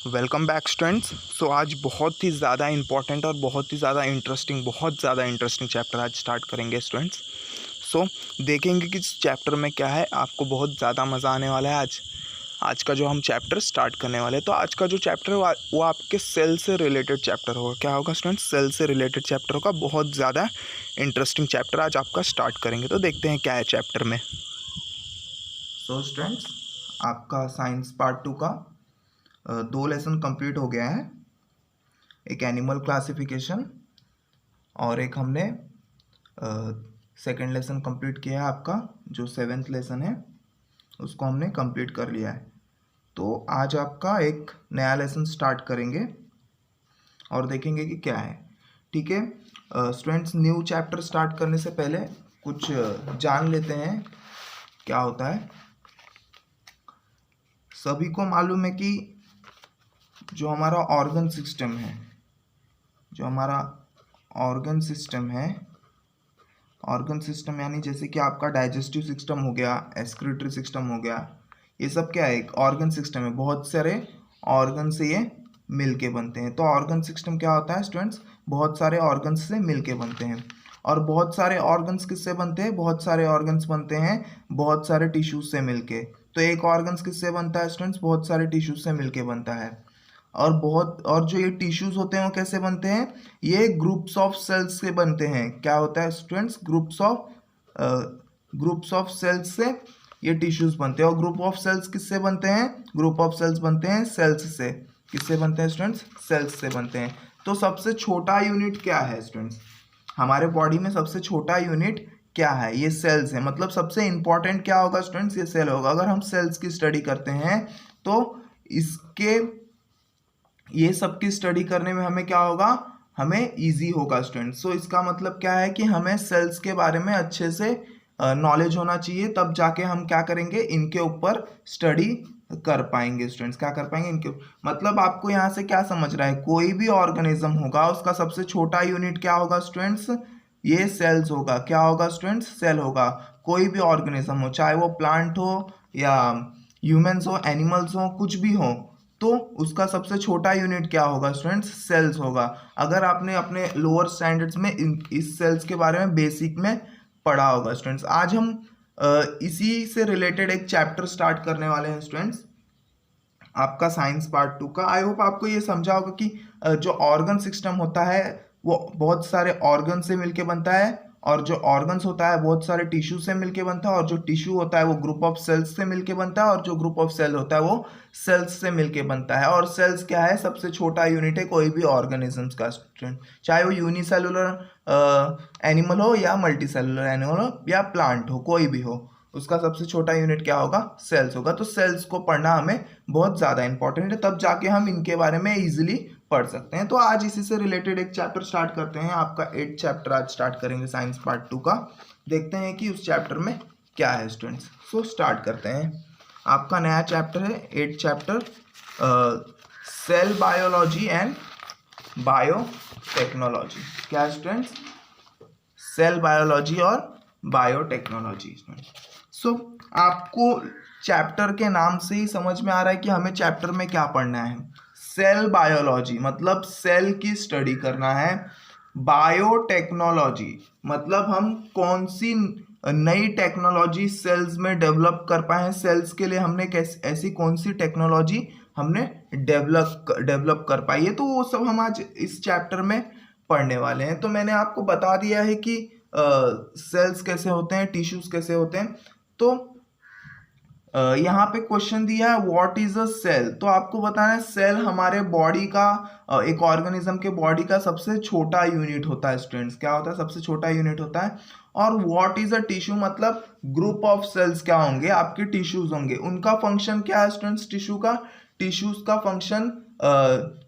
Welcome back students. सो आज बहुत ही ज़्यादा इंपॉर्टेंट और बहुत ज़्यादा इंटरेस्टिंग चैप्टर आज स्टार्ट करेंगे स्टूडेंट्स। सो देखेंगे कि इस चैप्टर में क्या है, आपको बहुत ज़्यादा मज़ा आने वाला है। आज का जो हम चैप्टर स्टार्ट करने वाले हैं, तो आज का जो चैप्टर है वो आपके सेल से रिलेटेड चैप्टर होगा। क्या होगा स्टूडेंट्स? सेल से रिलेटेड चैप्टर होगा। बहुत ज़्यादा इंटरेस्टिंग चैप्टर आज आपका स्टार्ट करेंगे, तो देखते हैं क्या है चैप्टर में। सो स्टूडेंट्स, आपका साइंस पार्ट 2 का 2 लेसन कंप्लीट हो गया है। एक एनिमल क्लासिफिकेशन और एक हमने सेकेंड लेसन कंप्लीट किया है। आपका जो 7th लेसन है उसको हमने कंप्लीट कर लिया है। तो आज आपका एक नया लेसन स्टार्ट करेंगे और देखेंगे कि क्या है। ठीक है स्टूडेंट्स, न्यू चैप्टर स्टार्ट करने से पहले कुछ जान लेते हैं क्या होता है। सभी को मालूम है कि जो हमारा ऑर्गन सिस्टम यानी जैसे कि आपका डाइजेस्टिव सिस्टम हो गया, एक्सक्रीटरी सिस्टम हो गया, ये सब क्या है? एक ऑर्गन सिस्टम है। बहुत सारे ऑर्गन से ये मिलके बनते हैं। तो ऑर्गन सिस्टम क्या होता है स्टूडेंट्स? बहुत सारे ऑर्गन्स से मिलके बनते हैं। और बहुत सारे ऑर्गन्स किससे बनते हैं? बहुत सारे ऑर्गन्स बनते हैं बहुत सारे टिश्यूज से मिलके। तो एक ऑर्गन्स किससे बनता है स्टूडेंट्स? बहुत सारे टिश्यूज से मिलके बनता है। और जो ये टिश्यूज होते हैं वो कैसे बनते हैं? ये ग्रुप्स ऑफ सेल्स से बनते हैं। क्या होता है स्टूडेंट्स? ग्रुप्स ऑफ सेल्स से ये टिश्यूज बनते हैं। और ग्रुप ऑफ सेल्स किससे बनते हैं? ग्रुप ऑफ सेल्स बनते हैं सेल्स से। किससे बनते हैं स्टूडेंट्स? सेल्स से बनते हैं। तो सबसे छोटा यूनिट क्या है स्टूडेंट्स? हमारे बॉडी में सबसे छोटा यूनिट क्या है? ये सेल्स है। मतलब सबसे इंपॉर्टेंट क्या होगा स्टूडेंट्स? ये सेल होगा। अगर हम सेल्स की स्टडी करते हैं तो इसके ये सब की स्टडी करने में हमें क्या होगा? हमें इजी होगा स्टूडेंट्स। सो इसका मतलब क्या है कि हमें सेल्स के बारे में अच्छे से नॉलेज होना चाहिए, तब जाके हम क्या करेंगे? इनके ऊपर स्टडी कर पाएंगे स्टूडेंट्स। क्या कर पाएंगे? इनके मतलब आपको यहाँ से क्या समझ रहा है? कोई भी ऑर्गेनिज्म होगा उसका सबसे छोटा यूनिट क्या होगा स्टूडेंट्स? ये सेल्स होगा। क्या होगा स्टूडेंट्स? सेल होगा। कोई भी ऑर्गेनिज्म हो, चाहे वो प्लांट हो या ह्यूमंस हो, एनिमल्स हो, कुछ भी हो, तो उसका सबसे छोटा यूनिट क्या होगा स्टूडेंट्स? सेल्स होगा। अगर आपने अपने लोअर स्टैंडर्ड्स में इस सेल्स के बारे में बेसिक में पढ़ा होगा स्टूडेंट्स। आज हम इसी से रिलेटेड एक चैप्टर स्टार्ट करने वाले हैं स्टूडेंट्स, आपका साइंस पार्ट 2 का। आई होप आपको ये समझा होगा कि जो ऑर्गन सिस्टम होता है वो बहुत सारे ऑर्गन से मिलके बनता है, और जो ऑर्गन्स होता है बहुत सारे टिश्यू से मिलके बनता है, और जो टिश्यू होता है वो ग्रुप ऑफ सेल्स से मिलके बनता है, और जो ग्रुप ऑफ सेल होता है वो सेल्स से मिलके बनता है। और सेल्स क्या है? सबसे छोटा यूनिट है कोई भी ऑर्गेनिजम्स का स्टूडेंट, चाहे वो यूनिसेलुलर एनिमल हो या मल्टीसेलुलर एनिमल हो या प्लांट हो, कोई भी हो, उसका सबसे छोटा यूनिट क्या होगा? सेल्स होगा। तो सेल्स को पढ़ना हमें बहुत ज़्यादा इंपॉर्टेंट है, तब जाके हम इनके बारे में इजीली पढ़ सकते हैं। तो आज इसी से रिलेटेड एक चैप्टर स्टार्ट करते हैं। आपका 8th चैप्टर आज स्टार्ट करेंगे साइंस पार्ट 2 का। देखते हैं कि उस चैप्टर में क्या है स्टूडेंट्स। सो स्टार्ट करते हैं। आपका नया चैप्टर है 8th chapter, cell biology and biotechnology. क्या स्टूडेंट्स? सेल बायोलॉजी और बायोटेक्नोलॉजी। सो आपको चैप्टर के नाम से ही समझ में आ रहा है कि हमें चैप्टर में क्या पढ़ना है। सेल बायोलॉजी मतलब सेल की स्टडी करना है। बायोटेक्नोलॉजी मतलब हम कौन सी नई टेक्नोलॉजी सेल्स में डेवलप कर पाए, सेल्स के लिए हमने ऐसी कौन सी टेक्नोलॉजी हमने डेवलप कर पाई है, तो वो सब हम आज इस चैप्टर में पढ़ने वाले हैं। तो मैंने आपको बता दिया है कि सेल्स कैसे होते हैं, टिश्यूज कैसे होते हैं। तो यहाँ पे क्वेश्चन दिया है व्हाट इज अ सेल। तो आपको बताना है सेल हमारे बॉडी का, एक ऑर्गेनिज्म के बॉडी का सबसे छोटा यूनिट होता है स्टूडेंट्स। क्या होता है? सबसे छोटा यूनिट होता है। और व्हाट इज अ टिश्यू मतलब ग्रुप ऑफ सेल्स क्या होंगे? आपके टिश्यूज होंगे। उनका फंक्शन क्या है स्टूडेंट्स? टिश्यूज का फंक्शन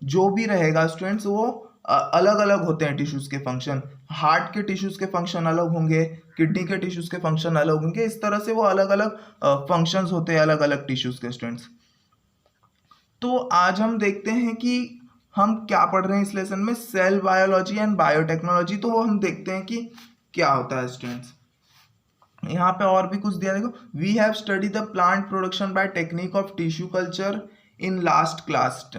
जो भी रहेगा स्टूडेंट्स वो अलग अलग होते हैं। टिश्यूज के फंक्शन, हार्ट के टिश्यूज के फंक्शन अलग होंगे, किडनी के टिश्यूज के फंक्शन अलग होंगे। इस तरह से वो अलग अलग फंक्शंस होते हैं अलग अलग टिश्यूज के स्टूडेंट्स। तो आज हम देखते हैं कि हम क्या पढ़ रहे हैं इस लेसन में, सेल बायोलॉजी एंड बायोटेक्नोलॉजी। तो हम देखते हैं कि क्या होता है स्टूडेंट्स। यहाँ पे और भी कुछ दिया, देखो, we have study the plant production by technique of tissue culture in last class.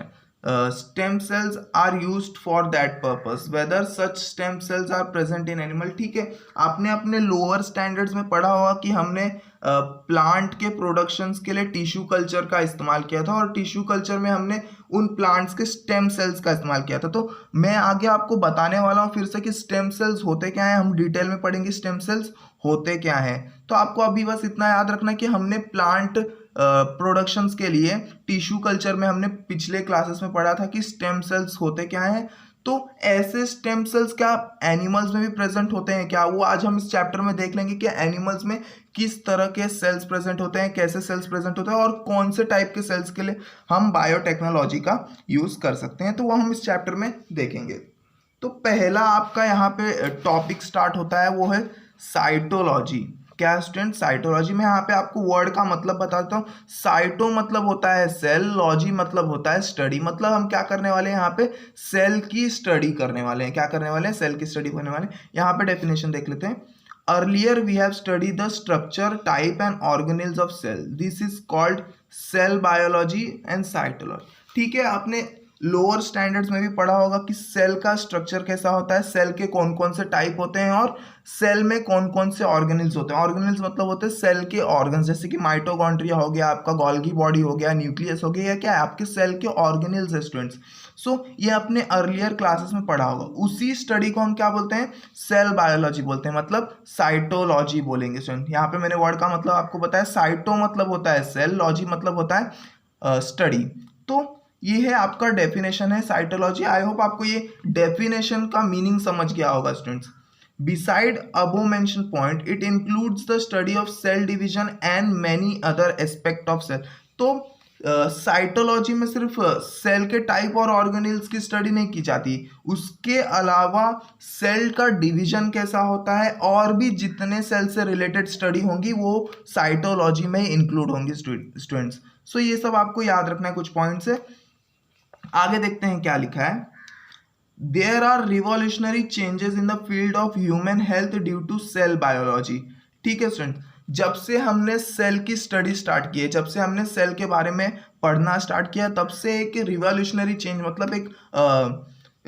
Stem cells are used for that purpose, whether such stem cells are present in animal. ठीक है, आपने अपने लोअर स्टैंडर्ड्स में पढ़ा होगा कि हमने plant के प्रोडक्शंस के लिए टिश्यू कल्चर का इस्तेमाल किया था, और टिश्यू कल्चर में हमने उन प्लांट्स के स्टेम सेल्स का इस्तेमाल किया था। तो मैं आगे आपको बताने वाला हूँ फिर से कि स्टेम सेल्स होते क्या हैं, हम डिटेल में पढ़ेंगे स्टेम सेल्स होते क्या हैं। तो आपको अभी बस इतना याद रखना कि हमने प्लांट प्रोडक्शंस के लिए टिश्यू कल्चर में हमने पिछले क्लासेस में पढ़ा था कि स्टेम सेल्स होते क्या हैं। तो ऐसे स्टेम सेल्स क्या एनिमल्स में भी प्रेजेंट होते हैं क्या, वो आज हम इस चैप्टर में देख लेंगे कि एनिमल्स में किस तरह के सेल्स प्रेजेंट होते हैं, कैसे सेल्स प्रेजेंट होते हैं, और कौन से टाइप के सेल्स के लिए हम बायोटेक्नोलॉजी का यूज कर सकते हैं। तो वो हम इस चैप्टर में देखेंगे। तो पहला आपका यहाँ पे टॉपिक स्टार्ट होता है, वो है साइटोलॉजी। क्या स्टूडेंट, साइटोलॉजी में यहाँ पे आपको वर्ड का मतलब बताता हूँ। साइटो मतलब होता है सेल, लॉजी मतलब होता है स्टडी। मतलब हम क्या करने वाले हैं यहाँ पे, सेल की स्टडी करने वाले हैं। क्या करने वाले हैं, सेल की स्टडी करने वाले हैं। यहाँ पे डेफिनेशन देख लेते हैं। Earlier we have study the structure, type and organelles of cell, this is called cell biology and cytology. ठीक है, आपने लोअर स्टैंडर्ड्स में भी पढ़ा होगा कि सेल का स्ट्रक्चर कैसा होता है, सेल के कौन कौन से टाइप होते हैं, और सेल में कौन कौन से ऑर्गेनेल्स होते हैं। ऑर्गेनेल्स मतलब होते हैं सेल के ऑर्गन्स, जैसे कि माइटोकॉन्ड्रिया हो गया, आपका गोल्गी बॉडी हो गया, न्यूक्लियस हो गया, या क्या है आपके सेल के ऑर्गेनेल्स है स्टूडेंट्स। सो ये अपने अर्लियर क्लासेस में पढ़ा होगा। उसी स्टडी को हम क्या बोलते हैं, सेल बायोलॉजी बोलते हैं, मतलब साइटोलॉजी बोलेंगे स्टूडेंट। यहाँ पे मैंने वर्ड का मतलब आपको बताया। साइटो मतलब होता है सेल, लॉजी मतलब होता है स्टडी। तो ये है आपका डेफिनेशन है साइटोलॉजी। आई होप आपको ये डेफिनेशन का मीनिंग समझ गया होगा students. Beside above mention point it includes the study of cell division and many other aspect of cell. तो साइटोलॉजी में सिर्फ सेल के टाइप और ऑर्गेनेल्स की स्टडी नहीं की जाती, उसके अलावा सेल का डिवीजन कैसा होता है और भी जितने सेल से रिलेटेड स्टडी होंगी वो साइटोलॉजी में इंक्लूड होंगी स्टूडेंट्स। सो ये सब आपको याद रखना है, कुछ पॉइंट्स है। आगे देखते हैं क्या लिखा है। There are revolutionary changes in the field of human health due to cell biology. ठीक है स्टूडेंट, जब से हमने सेल की स्टडी स्टार्ट की है, जब से हमने सेल के बारे में पढ़ना स्टार्ट किया, तब से एक रिवॉल्यूशनरी चेंज मतलब एक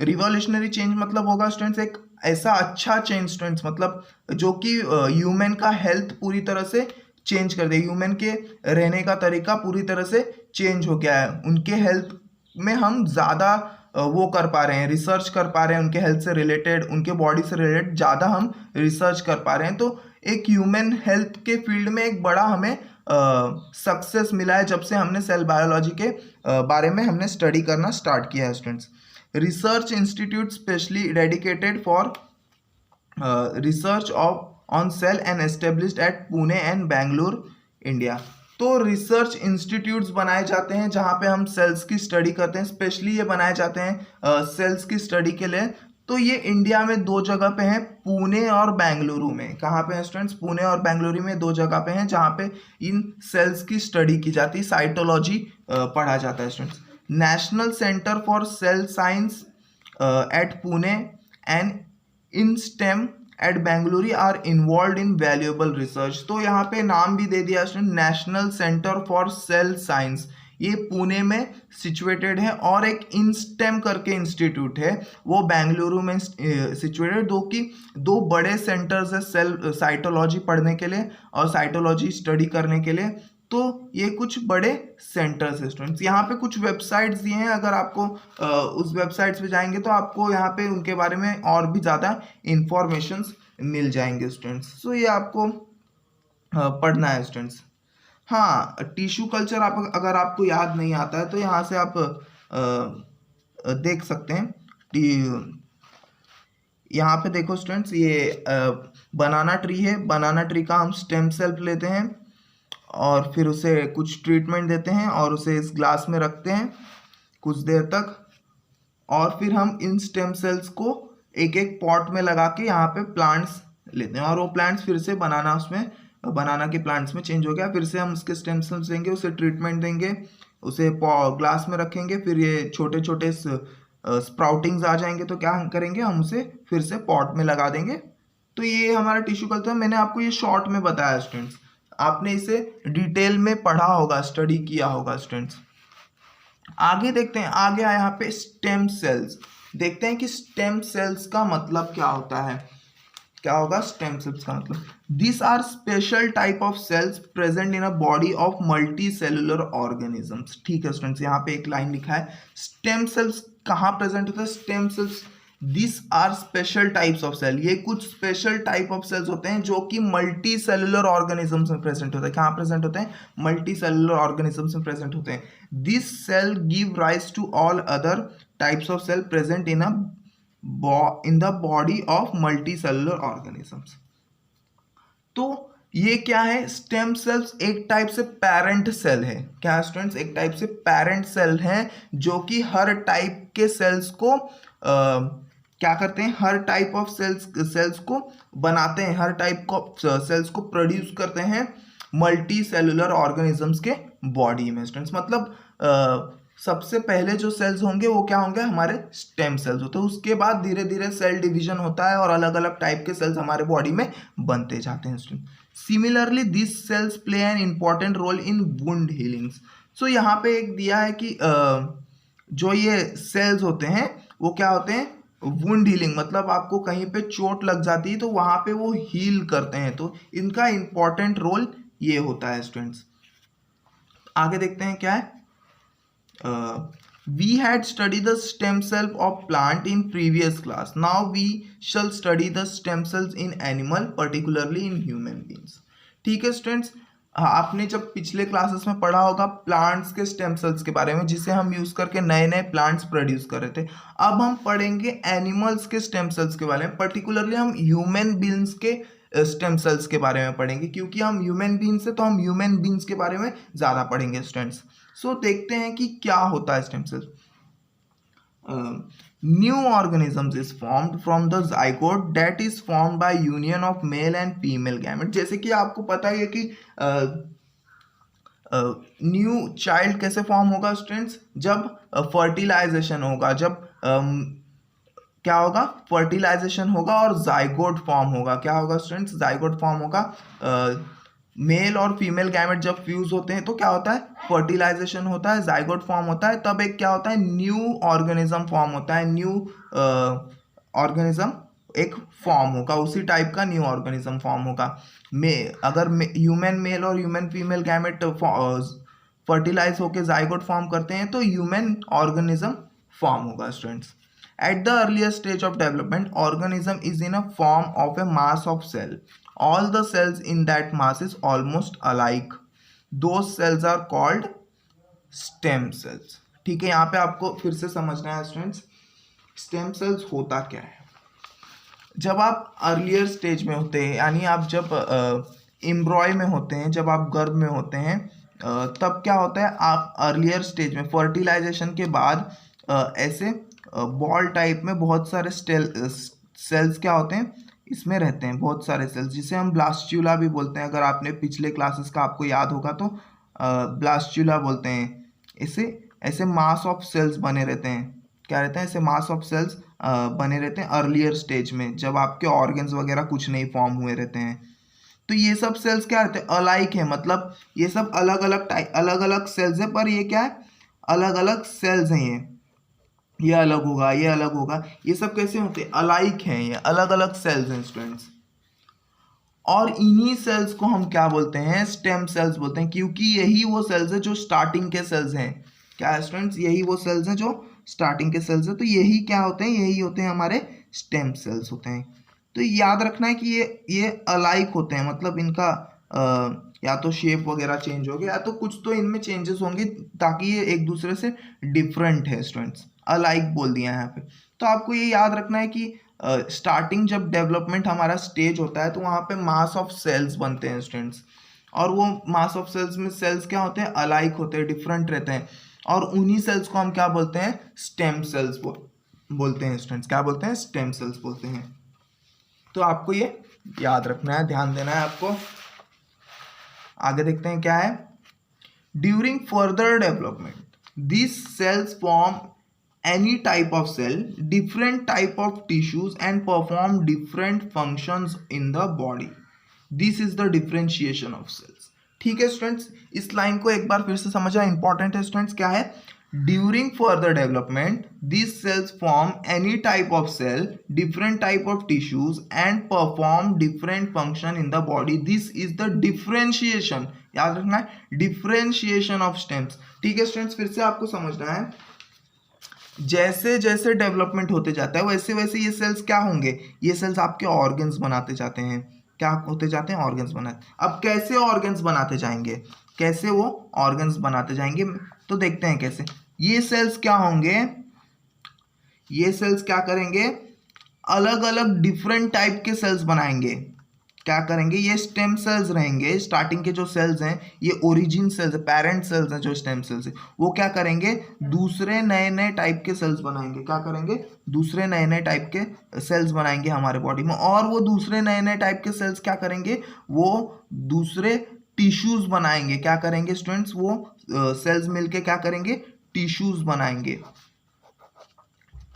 रिवॉल्यूशनरी चेंज मतलब होगा स्टूडेंट्स एक ऐसा अच्छा चेंज स्टूडेंट्स, मतलब जो कि ह्यूमन का हेल्थ पूरी तरह से चेंज कर दे, ह्यूमन के रहने का तरीका पूरी तरह से चेंज हो गया है। उनके हेल्थ में हम ज़्यादा वो कर पा रहे हैं, रिसर्च कर पा रहे हैं, उनके हेल्थ से रिलेटेड, उनके बॉडी से रिलेटेड ज़्यादा हम रिसर्च कर पा रहे हैं। तो एक ह्यूमन हेल्थ के फील्ड में एक बड़ा हमें सक्सेस मिला है जब से हमने सेल बायोलॉजी के बारे में हमने स्टडी करना स्टार्ट किया है students. Research institute specially dedicated for research on cell and established at Pune and Bengaluru India. तो रिसर्च इंस्टीट्यूट्स बनाए जाते हैं जहाँ पे हम सेल्स की स्टडी करते हैं, स्पेशली ये बनाए जाते हैं सेल्स की स्टडी के लिए। तो ये इंडिया में दो जगह पे हैं, पुणे और बेंगलुरु में। कहाँ पे हैं स्टूडेंट्स, पुणे और बेंगलुरु में दो जगह पे हैं जहाँ पे इन सेल्स की स्टडी की जाती है, साइटोलॉजी पढ़ा जाता है students. National centre for cell science at Pune and inStem at Bengaluru are involve in valuable research. तो यहाँ पे नाम भी दे दिया student, national centre for cell science, ये पुणे में सिचुएटेड है, और एक इनस्टेम करके इंस्टीट्यूट है वो बेंगलुरु में सिचुएटेड। दो बड़े सेंटर्स है सेल साइटोलॉजी पढ़ने के लिए और साइटोलॉजी स्टडी करने के लिए। तो ये कुछ बड़े सेंटर्स है स्टूडेंट्स। यहाँ पे कुछ वेबसाइट्स दिए हैं, अगर आपको उस वेबसाइट्स पे जाएंगे तो आपको यहाँ पे उनके बारे में और भी ज़्यादा इंफॉर्मेशंस मिल जाएंगे स्टूडेंट्स। सो ये आपको पढ़ना है स्टूडेंट्स। हाँ, टिश्यू कल्चर आप अगर आपको याद नहीं आता है तो यहाँ से आप देख सकते हैं। यहाँ पे देखो स्टूडेंट्स, ये बनाना ट्री है, बनाना ट्री का हम स्टेम सेल लेते हैं और फिर उसे कुछ ट्रीटमेंट देते हैं और उसे इस ग्लास में रखते हैं कुछ देर तक, और फिर हम इन स्टेम सेल्स को एक एक पॉट में लगा के यहाँ पे प्लांट्स लेते हैं, और वो प्लांट्स फिर से बनाना के प्लांट्स में चेंज हो गया। फिर से हम उसके स्टेम सेल्स देंगे, उसे ट्रीटमेंट देंगे, उसे ग्लास में रखेंगे, फिर ये छोटे छोटे स्प्राउटिंग्स आ जाएंगे तो क्या करेंगे, हम उसे फिर से पॉट में लगा देंगे। तो ये हमारा टिश्यू कल्चर। मैंने आपको ये शॉर्ट में बताया स्टूडेंट्स, आपने इसे डिटेल में पढ़ा होगा, स्टडी किया होगा स्टूडेंट्स। आगे देखते हैं, आगे आया यहाँ पे स्टेम सेल्स। देखते हैं कि स्टेम सेल्स का मतलब क्या होता है, क्या होगा स्टेम सेल्स का मतलब। This are special type of cells present in a body of multicellular organisms. ठीक है स्टूडेंट्स, यहाँ पे एक लाइन लिखा है स्टेम सेल्स कहाँ प्रेजेंट होता है, stem cells this are special types of cell, ये कुछ स्पेशल टाइप ऑफ सेल्स होते हैं जो कि मल्टी सेलुलर ऑर्गेनिजम्स में प्रेजेंट होते हैं। कहाँ प्रेजेंट होते हैं, मल्टी सेलुलर ऑर्गेनिजम्स में प्रेजेंट होते हैं। This cell give rise to all other types of cell present in the body of multicellular organisms. तो ये क्या है, स्टेम सेल्स एक टाइप से पेरेंट सेल है। क्या है स्टूडेंट्स, एक टाइप से पेरेंट सेल है जो कि हर टाइप के सेल्स को क्या करते हैं, हर टाइप ऑफ सेल्स को बनाते हैं, हर टाइप ऑफ सेल्स को प्रोड्यूस करते हैं मल्टी सेलुलर ऑर्गेनिजम्स के बॉडी में स्टूडेंट्स। मतलब सबसे पहले जो सेल्स होंगे वो क्या होंगे, हमारे स्टेम सेल्स होते हैं। उसके बाद धीरे धीरे सेल डिवीजन होता है और अलग अलग टाइप के सेल्स हमारे बॉडी में बनते जाते हैं student. Similarly this cells play an important role in wound healings. So यहाँ पे एक दिया है कि जो ये सेल्स होते हैं वो क्या होते हैं, वुंड हीलिंग, मतलब आपको कहीं पे चोट लग जाती है तो वहां पे वो हील करते हैं, तो इनका इंपॉर्टेंट रोल ये होता है स्टूडेंट्स। आगे देखते हैं क्या है। We had studied the stem cell of plant in previous class. Now we shall study the stem cells in animal, particularly in human beings. ठीक है स्टूडेंट्स, आपने जब पिछले क्लासेस में पढ़ा होगा प्लांट्स के स्टेम सेल्स के बारे में जिसे हम यूज करके नए नए प्लांट्स प्रोड्यूस कर रहे थे। अब हम पढ़ेंगे एनिमल्स के स्टेम सेल्स के बारे में, पर्टिकुलरली हम ह्यूमन बीइंग्स के स्टेम सेल्स के बारे में पढ़ेंगे, क्योंकि हम ह्यूमन बीइंग्स से तो हम ह्यूमन बीइंग्स के बारे में ज़्यादा पढ़ेंगे स्टूडेंट्स। सो देखते हैं कि क्या होता है stem cell. New organisms is formed from the zygote that is formed by union of male and female gamete. जैसे कि आपको पता ही है कि न्यू चाइल्ड कैसे फॉर्म होगा स्टूडेंट्स, जब फर्टिलाइजेशन होगा, जब क्या होगा, फर्टिलाइजेशन होगा और जाइगोट फॉर्म होगा। क्या होगा स्टूडेंट्स, जाइगोट फॉर्म होगा। मेल और फीमेल गैमेट जब फ्यूज होते हैं तो क्या होता है, फर्टिलाइजेशन होता है, जाइगोट फॉर्म होता है, तब एक क्या होता है, न्यू ऑर्गेनिज्म फॉर्म होता है। न्यू ऑर्गेनिज्म एक फॉर्म होगा, उसी टाइप का न्यू ऑर्गेनिज्म फॉर्म होगा। अगर ह्यूमन मेल और ह्यूमन फीमेल गैमेट फर्टिलाइज होकर जाइगोट फॉर्म करते हैं तो ह्यूमन ऑर्गेनिज्म फॉर्म होगा students. At the earlier stage of development, organism is in a form of a mass of cell. All the cells in that mass is almost alike. Those cells are called stem cells. ठीक है, यहाँ पे आपको फिर से समझना है students, stem cells होता क्या है। जब आप अर्लियर स्टेज में होते हैं, यानी आप जब एम्ब्रॉय में होते हैं, जब आप गर्भ में होते हैं, तब क्या होता है, आप अर्लियर स्टेज में फर्टिलाइजेशन के बाद ऐसे बॉल टाइप में बहुत सारे सेल्स क्या होते हैं, इसमें रहते हैं बहुत सारे सेल्स, जिसे हम ब्लास्टुला भी बोलते हैं। अगर आपने पिछले क्लासेस का आपको याद होगा तो ब्लास्टुला बोलते हैं। ऐसे मास ऑफ सेल्स बने रहते हैं, क्या रहते हैं, ऐसे मास ऑफ सेल्स बने रहते हैं अर्लियर स्टेज में, जब आपके ऑर्गन्स वगैरह कुछ नहीं फॉर्म हुए रहते हैं। तो ये सब सेल्स क्या रहते हैं, अलाइक है, मतलब ये सब अलग अलग टाइप, अलग अलग सेल्स है, पर ये क्या है, अलग अलग सेल्स हैं। ये अलग होगा, ये अलग होगा, ये सब कैसे होते हैं, अलाइक हैं, ये अलग अलग सेल्स हैं स्टूडेंट्स। और इन्हीं सेल्स को हम क्या बोलते हैं, स्टेम सेल्स बोलते हैं, क्योंकि यही वो सेल्स है जो स्टार्टिंग के सेल्स हैं। क्या है स्टूडेंट्स, यही वो सेल्स हैं जो स्टार्टिंग के सेल्स हैं, तो यही क्या होते हैं, यही होते हैं हमारे स्टेम सेल्स होते हैं। तो याद रखना है कि ये अलाइक होते हैं, मतलब इनका या तो शेप वगैरह चेंज हो गया या तो कुछ तो इनमें चेंजेस होंगे, ताकि ये एक दूसरे से डिफरेंट है स्टूडेंट्स, अलाइक बोल दिया है यहाँ पे। तो आपको ये याद रखना है कि स्टार्टिंग जब डेवलपमेंट हमारा स्टेज होता है तो वहाँ पे मास ऑफ सेल्स बनते हैं स्टूडेंट्स, और वो मास ऑफ सेल्स में सेल्स क्या होते हैं, अलाइक होते हैं, डिफरेंट रहते हैं, और उन्हीं सेल्स को हम क्या बोलते हैं, स्टेम सेल्स बोलते हैं स्टूडेंट्स। क्या बोलते हैं, स्टेम सेल्स बोलते हैं। तो आपको ये याद रखना है, ध्यान देना है आपको। आगे देखते हैं क्या है, during further development this cells form any type of cell, different type of tissues and perform different functions in the body. This is the differentiation of cells. ठीक है स्टूडेंट्स, इस लाइन को एक बार फिर से समझना इंपॉर्टेंट है स्टूडेंट्स। क्या है, During further development, these cells form any type of cell, different type of tissues and perform different function in the body. This is the differentiation. याद रखना है, differentiation of stems. ठीक है स्टूडेंट्स, फिर से आपको समझना है, जैसे जैसे डेवलपमेंट होते जाता है वैसे वैसे ये सेल्स क्या होंगे, ये सेल्स आपके ऑर्गन्स बनाते जाते हैं। क्या होते जाते हैं? ऑर्गन्स बनाते। अब कैसे ऑर्गन्स बनाते जाएंगे, कैसे वो ऑर्गन्स बनाते जाएंगे, तो देखते हैं कैसे। ये सेल्स क्या होंगे, ये सेल्स क्या करेंगे, अलग अलग डिफरेंट टाइप के सेल्स बनाएंगे। क्या करेंगे, ये स्टेम सेल्स रहेंगे, स्टार्टिंग के जो सेल्स हैं ये ओरिजिन सेल्स, पेरेंट सेल्स हैं जो स्टेम सेल्स हैं, वो क्या करेंगे, दूसरे नए नए टाइप के सेल्स बनाएंगे। क्या करेंगे, दूसरे नए नए टाइप के सेल्स बनाएंगे हमारे बॉडी में। और वो दूसरे नए नए टाइप के सेल्स क्या करेंगे, वो दूसरे टिश्यूज बनाएंगे। क्या करेंगे स्टूडेंट्स, वो सेल्स मिलके क्या करेंगे, टिश्यूज बनाएंगे।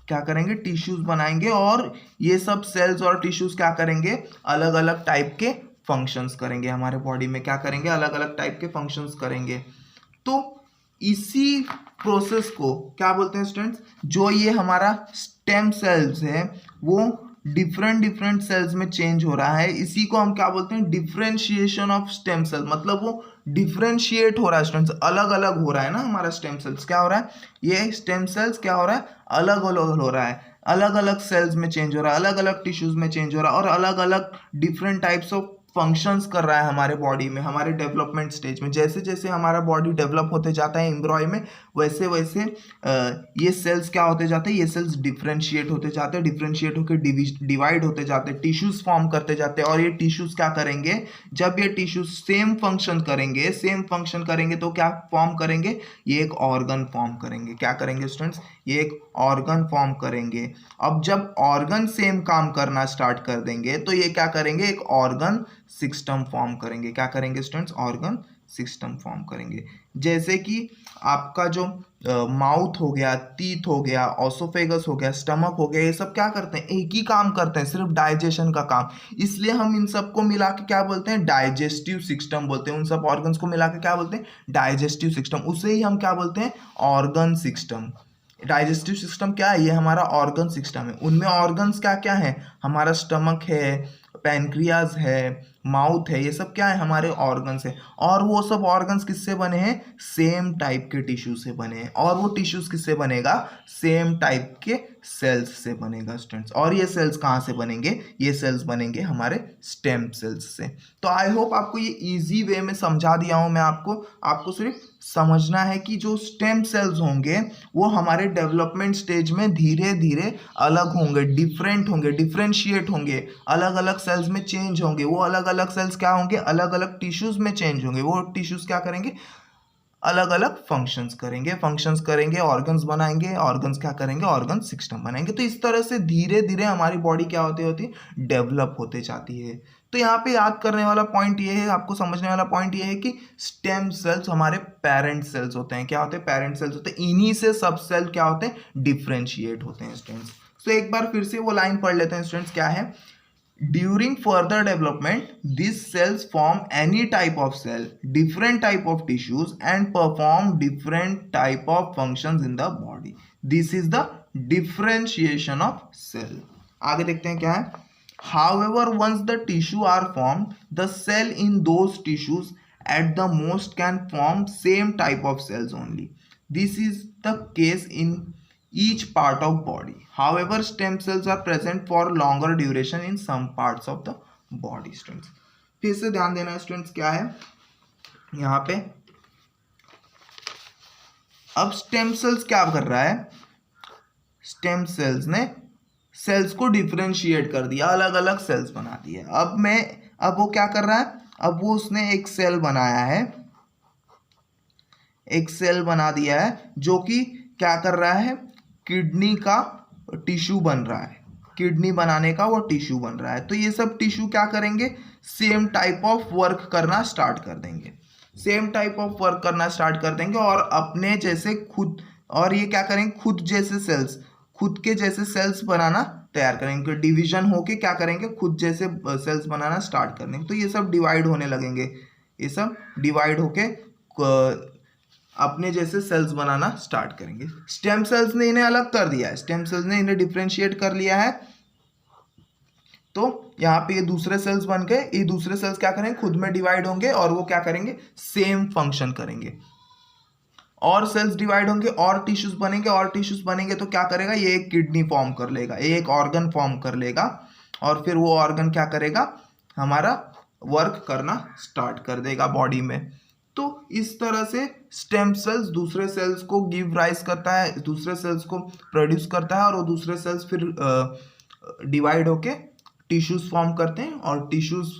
क्या करेंगे, टिश्यूज बनाएंगे। और ये सब सेल्स और टिश्यूज क्या करेंगे, अलग अलग टाइप के फंक्शंस करेंगे हमारे बॉडी में। क्या करेंगे, अलग अलग टाइप के फंक्शंस करेंगे। तो इसी प्रोसेस को क्या बोलते हैं स्टूडेंट्स, जो ये हमारा स्टेम सेल्स है वो डिफरेंट डिफरेंट सेल्स में चेंज हो रहा है, इसी को हम क्या बोलते हैं, डिफरेंशिएशन ऑफ स्टेम सेल। मतलब वो डिफरेंशिएट हो रहा है स्टूडेंट्स, अलग अलग हो रहा है ना हमारा स्टेम सेल्स। क्या हो रहा है, ये स्टेम सेल्स क्या हो रहा है, अलग अलग हो रहा है, अलग अलग सेल्स में चेंज हो रहा है, अलग अलग टिश्यूज में चेंज हो रहा है, और अलग अलग डिफरेंट टाइप्स ऑफ फंक्शंस कर रहा है हमारे बॉडी में, हमारे डेवलपमेंट स्टेज में। जैसे जैसे हमारा बॉडी डेवलप होते जाता है एम्ब्रॉय में, वैसे वैसे ये सेल्स क्या होते जाते हैं, ये सेल्स डिफरेंशिएट होते जाते हैं, डिफरेंशिएट होकर डिवाइड होते जाते हैं, टिश्यूज फॉर्म करते जाते हैं। और ये टिश्यूज क्या करेंगे, जब ये टिश्यूज सेम फंक्शन करेंगे, सेम फंक्शन करेंगे तो क्या फॉर्म करेंगे, ये एक ऑर्गन फॉर्म करेंगे। क्या करेंगे स्टूडेंट्स, ये एक ऑर्गन फॉर्म करेंगे। अब जब ऑर्गन सेम काम करना स्टार्ट कर देंगे तो ये क्या करेंगे, एक ऑर्गन सिस्टम फॉर्म करेंगे। क्या करेंगे स्टूडेंट्स, ऑर्गन सिस्टम फॉर्म करेंगे। जैसे कि आपका जो माउथ हो गया, टीथ हो गया, ऑसोफेगस हो गया, स्टमक हो गया, ये सब क्या करते हैं, एक ही काम करते हैं, सिर्फ डाइजेशन का काम। इसलिए हम इन सबको मिला के क्या बोलते हैं, डाइजेस्टिव सिस्टम बोलते हैं। उन सब ऑर्गन्स को मिला के क्या बोलते हैं, डाइजेस्टिव सिस्टम। उसे ही हम क्या बोलते हैं, ऑर्गन सिस्टम। डाइजेस्टिव सिस्टम क्या है, ये हमारा ऑर्गन सिस्टम है। उनमें ऑर्गन्स क्या क्या है, हमारा स्टमक है, पैनक्रियाज है, माउथ है, ये सब क्या है, हमारे ऑर्गन्स है। और वो सब ऑर्गन्स किससे बने हैं, सेम टाइप के टिश्यू से बने हैं। और वो टिश्यूज किससे बनेगा, सेम टाइप के सेल्स से बनेगा स्टूडेंट्स। और ये सेल्स कहाँ से बनेंगे, ये सेल्स बनेंगे हमारे स्टेम सेल्स से। तो आई होप आपको ये इजी वे में समझा दिया हूँ मैं। आपको सिर्फ समझना है कि जो स्टेम सेल्स होंगे वो हमारे डेवलपमेंट स्टेज में धीरे धीरे अलग होंगे, डिफरेंट होंगे, डिफरेंशिएट होंगे, अलग अलग सेल्स में चेंज होंगे। वो अलग अलग सेल्स क्या होंगे, अलग अलग टिश्यूज में चेंज होंगे। वो टिश्यूज क्या करेंगे, अलग अलग फंक्शंस करेंगे, ऑर्गन्स बनाएंगे, ऑर्गन्स क्या करेंगे, ऑर्गन सिस्टम बनाएंगे। तो इस तरह से धीरे धीरे हमारी बॉडी क्या होती है डेवलप होते जाती है। तो यहाँ पे याद करने वाला पॉइंट ये है, आपको समझने वाला पॉइंट ये है कि स्टेम सेल्स हमारे पेरेंट सेल्स होते हैं। क्या होते हैं, पेरेंट सेल्स होते हैं। इन्हीं से सब सेल क्या होते हैं, डिफरेंशिएट होते हैं स्टूडेंट्स। तो एक बार फिर से वो लाइन पढ़ लेते हैं स्टूडेंट्स, क्या है, During further development, these cells form any type of cell, different type of tissues and perform different type of functions in the body. This is the differentiation of cell. आगे देखते हैं क्या है. However, once the tissue are formed, the cell in those tissues at the most can form same type of cells only. This is the case in each part of body. However, stem cells are present for longer duration in some parts of the body. Students, फिर से ध्यान देना students, क्या है यहाँ पे, अब stem cells क्या कर रहा है, स्टेम सेल्स ने सेल्स को डिफरेंशिएट कर दिया, अलग अलग सेल्स बना दिए। अब वो क्या कर रहा है, अब वो उसने एक सेल बनाया है, एक सेल बना दिया है जो कि क्या कर रहा है, किडनी का टिश्यू बन रहा है, किडनी बनाने का वो टिश्यू बन रहा है। तो ये सब टिश्यू क्या करेंगे, सेम टाइप ऑफ वर्क करना स्टार्ट कर देंगे, सेम टाइप ऑफ वर्क करना स्टार्ट कर देंगे और अपने जैसे खुद, और ये क्या करेंगे, खुद जैसे सेल्स, खुद के जैसे सेल्स बनाना तैयार करेंगे, डिवीजन होके क्या करेंगे, खुद जैसे सेल्स बनाना स्टार्ट कर देंगे। तो ये सब डिवाइड होने लगेंगे, ये सब डिवाइड होके अपने जैसे सेल्स बनाना स्टार्ट करेंगे। स्टेम सेल्स ने इन्हें अलग कर दिया है, स्टेम सेल्स ने इन्हें डिफरेंशिएट कर लिया है। तो यहाँ पे ये दूसरे सेल्स बन गए, ये दूसरे सेल्स क्या करेंगे, खुद में डिवाइड होंगे और वो क्या करेंगे, सेम फंक्शन करेंगे। और सेल्स डिवाइड होंगे और टिश्यूज बनेंगे, और टिश्यूज बनेंगे तो क्या करेगा, ये एक किडनी फॉर्म कर लेगा, ये एक ऑर्गन फॉर्म कर लेगा, और फिर वो ऑर्गन क्या करेगा, हमारा वर्क करना स्टार्ट कर देगा बॉडी में। तो इस तरह से स्टेम सेल्स दूसरे सेल्स को गिव राइज करता है, दूसरे सेल्स को प्रोड्यूस करता है, और वो दूसरे सेल्स फिर डिवाइड होके टिश्यूज फॉर्म करते हैं, और टिश्यूज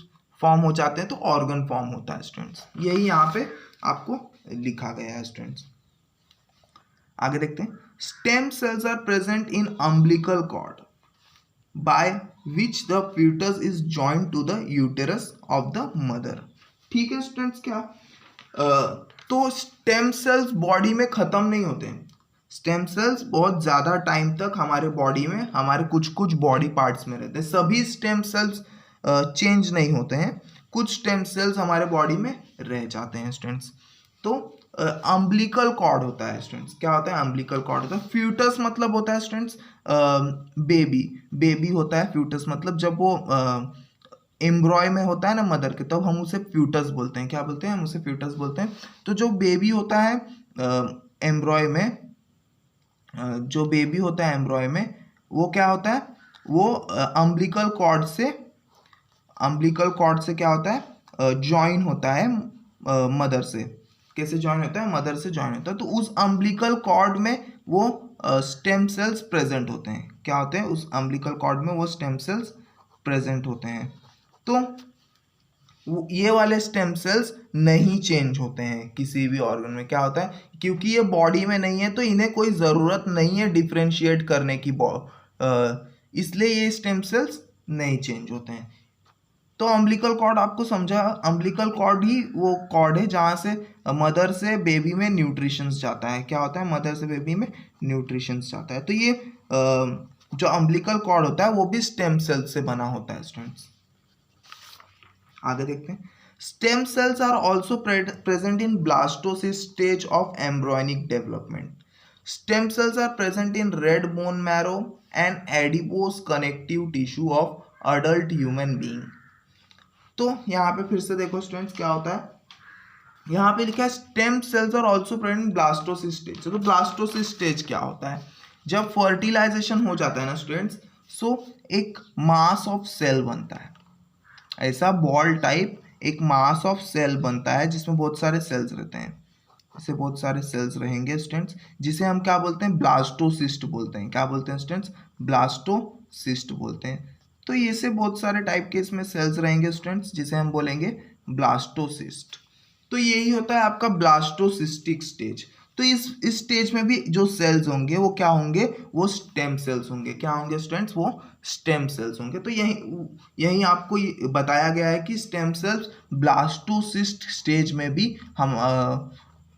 फॉर्म हो जाते हैं तो ऑर्गन फॉर्म होता है स्टूडेंट्स। यही यहाँ पे आपको लिखा गया है स्टूडेंट्स। आगे देखते हैं, stem cells are present in umbilical cord by which the foetus is joined to the uterus of the mother. ठीक है स्टूडेंट्स, क्या तो स्टेम सेल्स बॉडी में खत्म नहीं होते हैं, स्टेम सेल्स बहुत ज़्यादा टाइम तक हमारे बॉडी में, हमारे कुछ कुछ बॉडी पार्ट्स में रहते हैं। सभी स्टेम सेल्स चेंज नहीं होते हैं, कुछ स्टेम सेल्स हमारे बॉडी में रह जाते हैं स्टूडेंट्स। तो अम्बिलिकल कॉर्ड होता है स्टूडेंट्स, क्या होता है, अम्बिलिकल कॉर्ड होता है। फ्यूटस मतलब होता है स्टूडेंट्स बेबी, बेबी होता है फ्यूटस मतलब, जब वो एम्ब्रॉय में होता है ना मदर के, तब हम उसे फ्यूटस बोलते हैं, क्या बोलते हैं, हम उसे फ्यूटस बोलते हैं। तो जो बेबी होता है एम्ब्रॉय में, जो बेबी होता है एम्ब्रॉय में, वो क्या होता है, वो अम्बिलिकल कॉर्ड से क्या होता है, जॉइन होता है मदर से। कैसे जॉइन होता है, मदर से जॉइन होता है। तो उस अम्बिलिकल कॉर्ड में वो स्टेम सेल्स प्रेजेंट होते हैं, क्या होते हैं, उस अम्बिलिकल कॉर्ड में वो स्टेम सेल्स प्रेजेंट होते हैं। तो ये वाले स्टेम सेल्स नहीं चेंज होते हैं किसी भी ऑर्गन में, क्या होता है, क्योंकि ये बॉडी में नहीं है तो इन्हें कोई ज़रूरत नहीं है डिफरेंशिएट करने की, इसलिए ये स्टेम सेल्स नहीं चेंज होते हैं। तो अम्बिलिकल कॉर्ड आपको समझा, अम्बिलिकल कॉर्ड ही वो कॉर्ड है जहाँ से मदर से बेबी में न्यूट्रिशंस जाता है, क्या होता है, मदर से बेबी में न्यूट्रिशंस जाता है। तो ये जो अम्बिलिकल कॉर्ड होता है वो भी स्टेम सेल से बना होता है स्टूडेंट्स। आगे देखते हैं, stem cells are also present in blastocyst stage of embryonic development. Stem cells are present in red bone marrow and adipose connective tissue of adult human being. तो यहाँ पे फिर से देखो स्टूडेंट्स क्या होता है, यहाँ पे लिखा है stem cells are also present in blastocyst stage. तो ब्लास्टोसिस स्टेज क्या होता है, जब फर्टिलाइजेशन हो जाता है ना स्टूडेंट्स, सो एक मास ऑफ सेल बनता है, ऐसा बॉल टाइप एक मास ऑफ सेल बनता है जिसमें बहुत सारे सेल्स रहते हैं, ऐसे बहुत सारे सेल्स रहेंगे स्टूडेंट्स, जिसे हम क्या बोलते हैं, ब्लास्टोसिस्ट बोलते हैं। क्या बोलते हैं स्टूडेंट्स, ब्लास्टोसिस्ट बोलते हैं। तो ये से बहुत सारे टाइप के इसमें सेल्स रहेंगे स्टूडेंट्स, जिसे हम बोलेंगे ब्लास्टोसिस्ट। तो यही होता है आपका ब्लास्टोसिस्टिक स्टेज। तो इस स्टेज में भी जो सेल्स होंगे वो क्या होंगे, वो स्टेम सेल्स होंगे। क्या होंगे स्टूडेंट्स, वो स्टेम सेल्स होंगे। तो यही आपको बताया गया है कि स्टेम सेल्स ब्लास्टोसिस्ट स्टेज में भी हम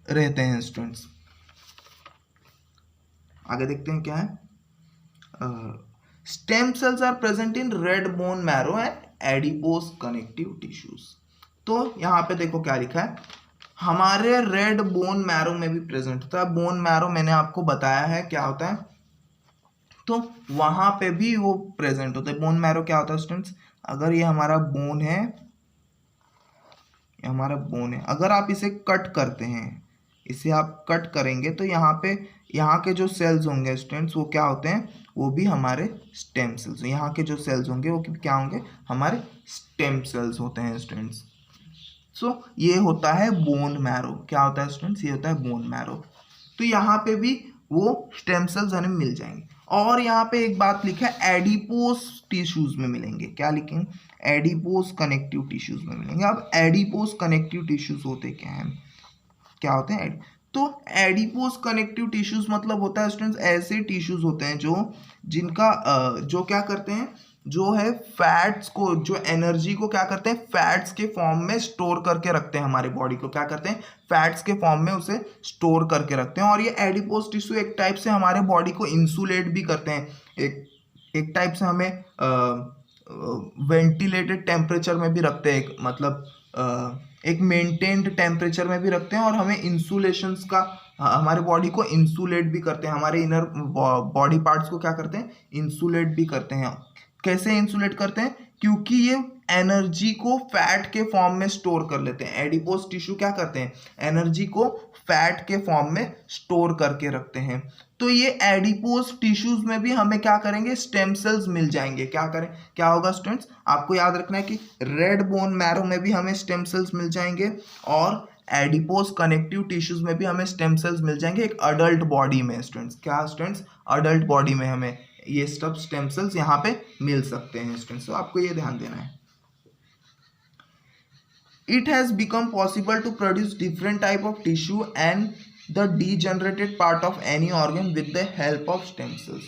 रहते हैं स्टूडेंट्स। आगे देखते हैं क्या है, stem cells are present in red bone marrow and adipose connective tissues. तो यहाँ पे देखो क्या लिखा है, हमारे रेड बोन मैरो में भी प्रेजेंट होता है। बोन मैरो मैंने आपको बताया है क्या होता है, तो वहां पे भी वो प्रेजेंट होता है। बोन मैरो क्या होता है स्टूडेंट्स, अगर ये हमारा बोन है, अगर आप इसे कट करते हैं, इसे आप कट करेंगे तो यहाँ के जो सेल्स होंगे स्टूडेंट्स वो क्या होते हैं, वो भी हमारे स्टेम सेल्स। यहाँ के जो सेल्स होंगे वो क्या होंगे, हमारे स्टेम सेल्स होते हैं स्टूडेंट्स। सो ये होता है बोन मैरो। क्या होता है स्टूडेंट्स, ये होता है बोन मैरो। तो यहाँ पे भी वो स्टेम सेल्स हमें मिल जाएंगे। और यहाँ पे एक बात लिखा है, एडिपोज टिश्यूज में मिलेंगे। क्या लिखेंगे, एडिपोज कनेक्टिव टिश्यूज में मिलेंगे। अब एडिपोज कनेक्टिव टिश्यूज होते क्या हैं, क्या होते हैं, तो एडिपोज कनेक्टिव टिश्यूज मतलब होता है स्टूडेंट्स ऐसे टिश्यूज होते हैं जिनका जो क्या करते हैं, जो है फैट्स को, जो एनर्जी को क्या करते हैं, फैट्स के फॉर्म में स्टोर करके रखते हैं। हमारे बॉडी को क्या करते हैं, फैट्स के फॉर्म में उसे स्टोर करके रखते हैं। और ये एडिपोज टिश्यू एक टाइप से हमारे बॉडी को इंसुलेट भी करते हैं, एक टाइप से हमें वेंटिलेटेड टेम्परेचर में भी रखते हैं, मतलब एक मेंटेन्ड टेम्परेचर में भी रखते हैं और हमें इंसुलेशंस का, हमारे बॉडी को इंसुलेट भी करते हैं, हमारे इनर बॉडी पार्ट्स को क्या करते हैं, इंसुलेट भी करते हैं। कैसे इंसुलेट करते हैं? क्योंकि ये एनर्जी को फैट के फॉर्म में स्टोर कर लेते हैं। एडिपोज टिश्यू क्या करते हैं, एनर्जी को फैट के फॉर्म में स्टोर करके रखते हैं। तो ये एडिपोज टिश्यूज में भी हमें क्या करेंगे, स्टेम सेल्स मिल जाएंगे। क्या करें, क्या होगा स्टूडेंट्स, आपको याद रखना है कि रेड बोन मैरो में भी हमें स्टेम सेल्स मिल जाएंगे और एडिपोज कनेक्टिव टिश्यूज में भी हमें स्टेम सेल्स मिल जाएंगे एक अडल्ट बॉडी में। स्टूडेंट्स क्या, स्टूडेंट्स अडल्ट बॉडी में हमें ये सब स्टेम सेल्स यहाँ पे मिल सकते हैं स्टूडेंट्स, तो आपको ये ध्यान देना है। It has become possible to produce different type of tissue and the degenerated part of any organ with the help of stem cells.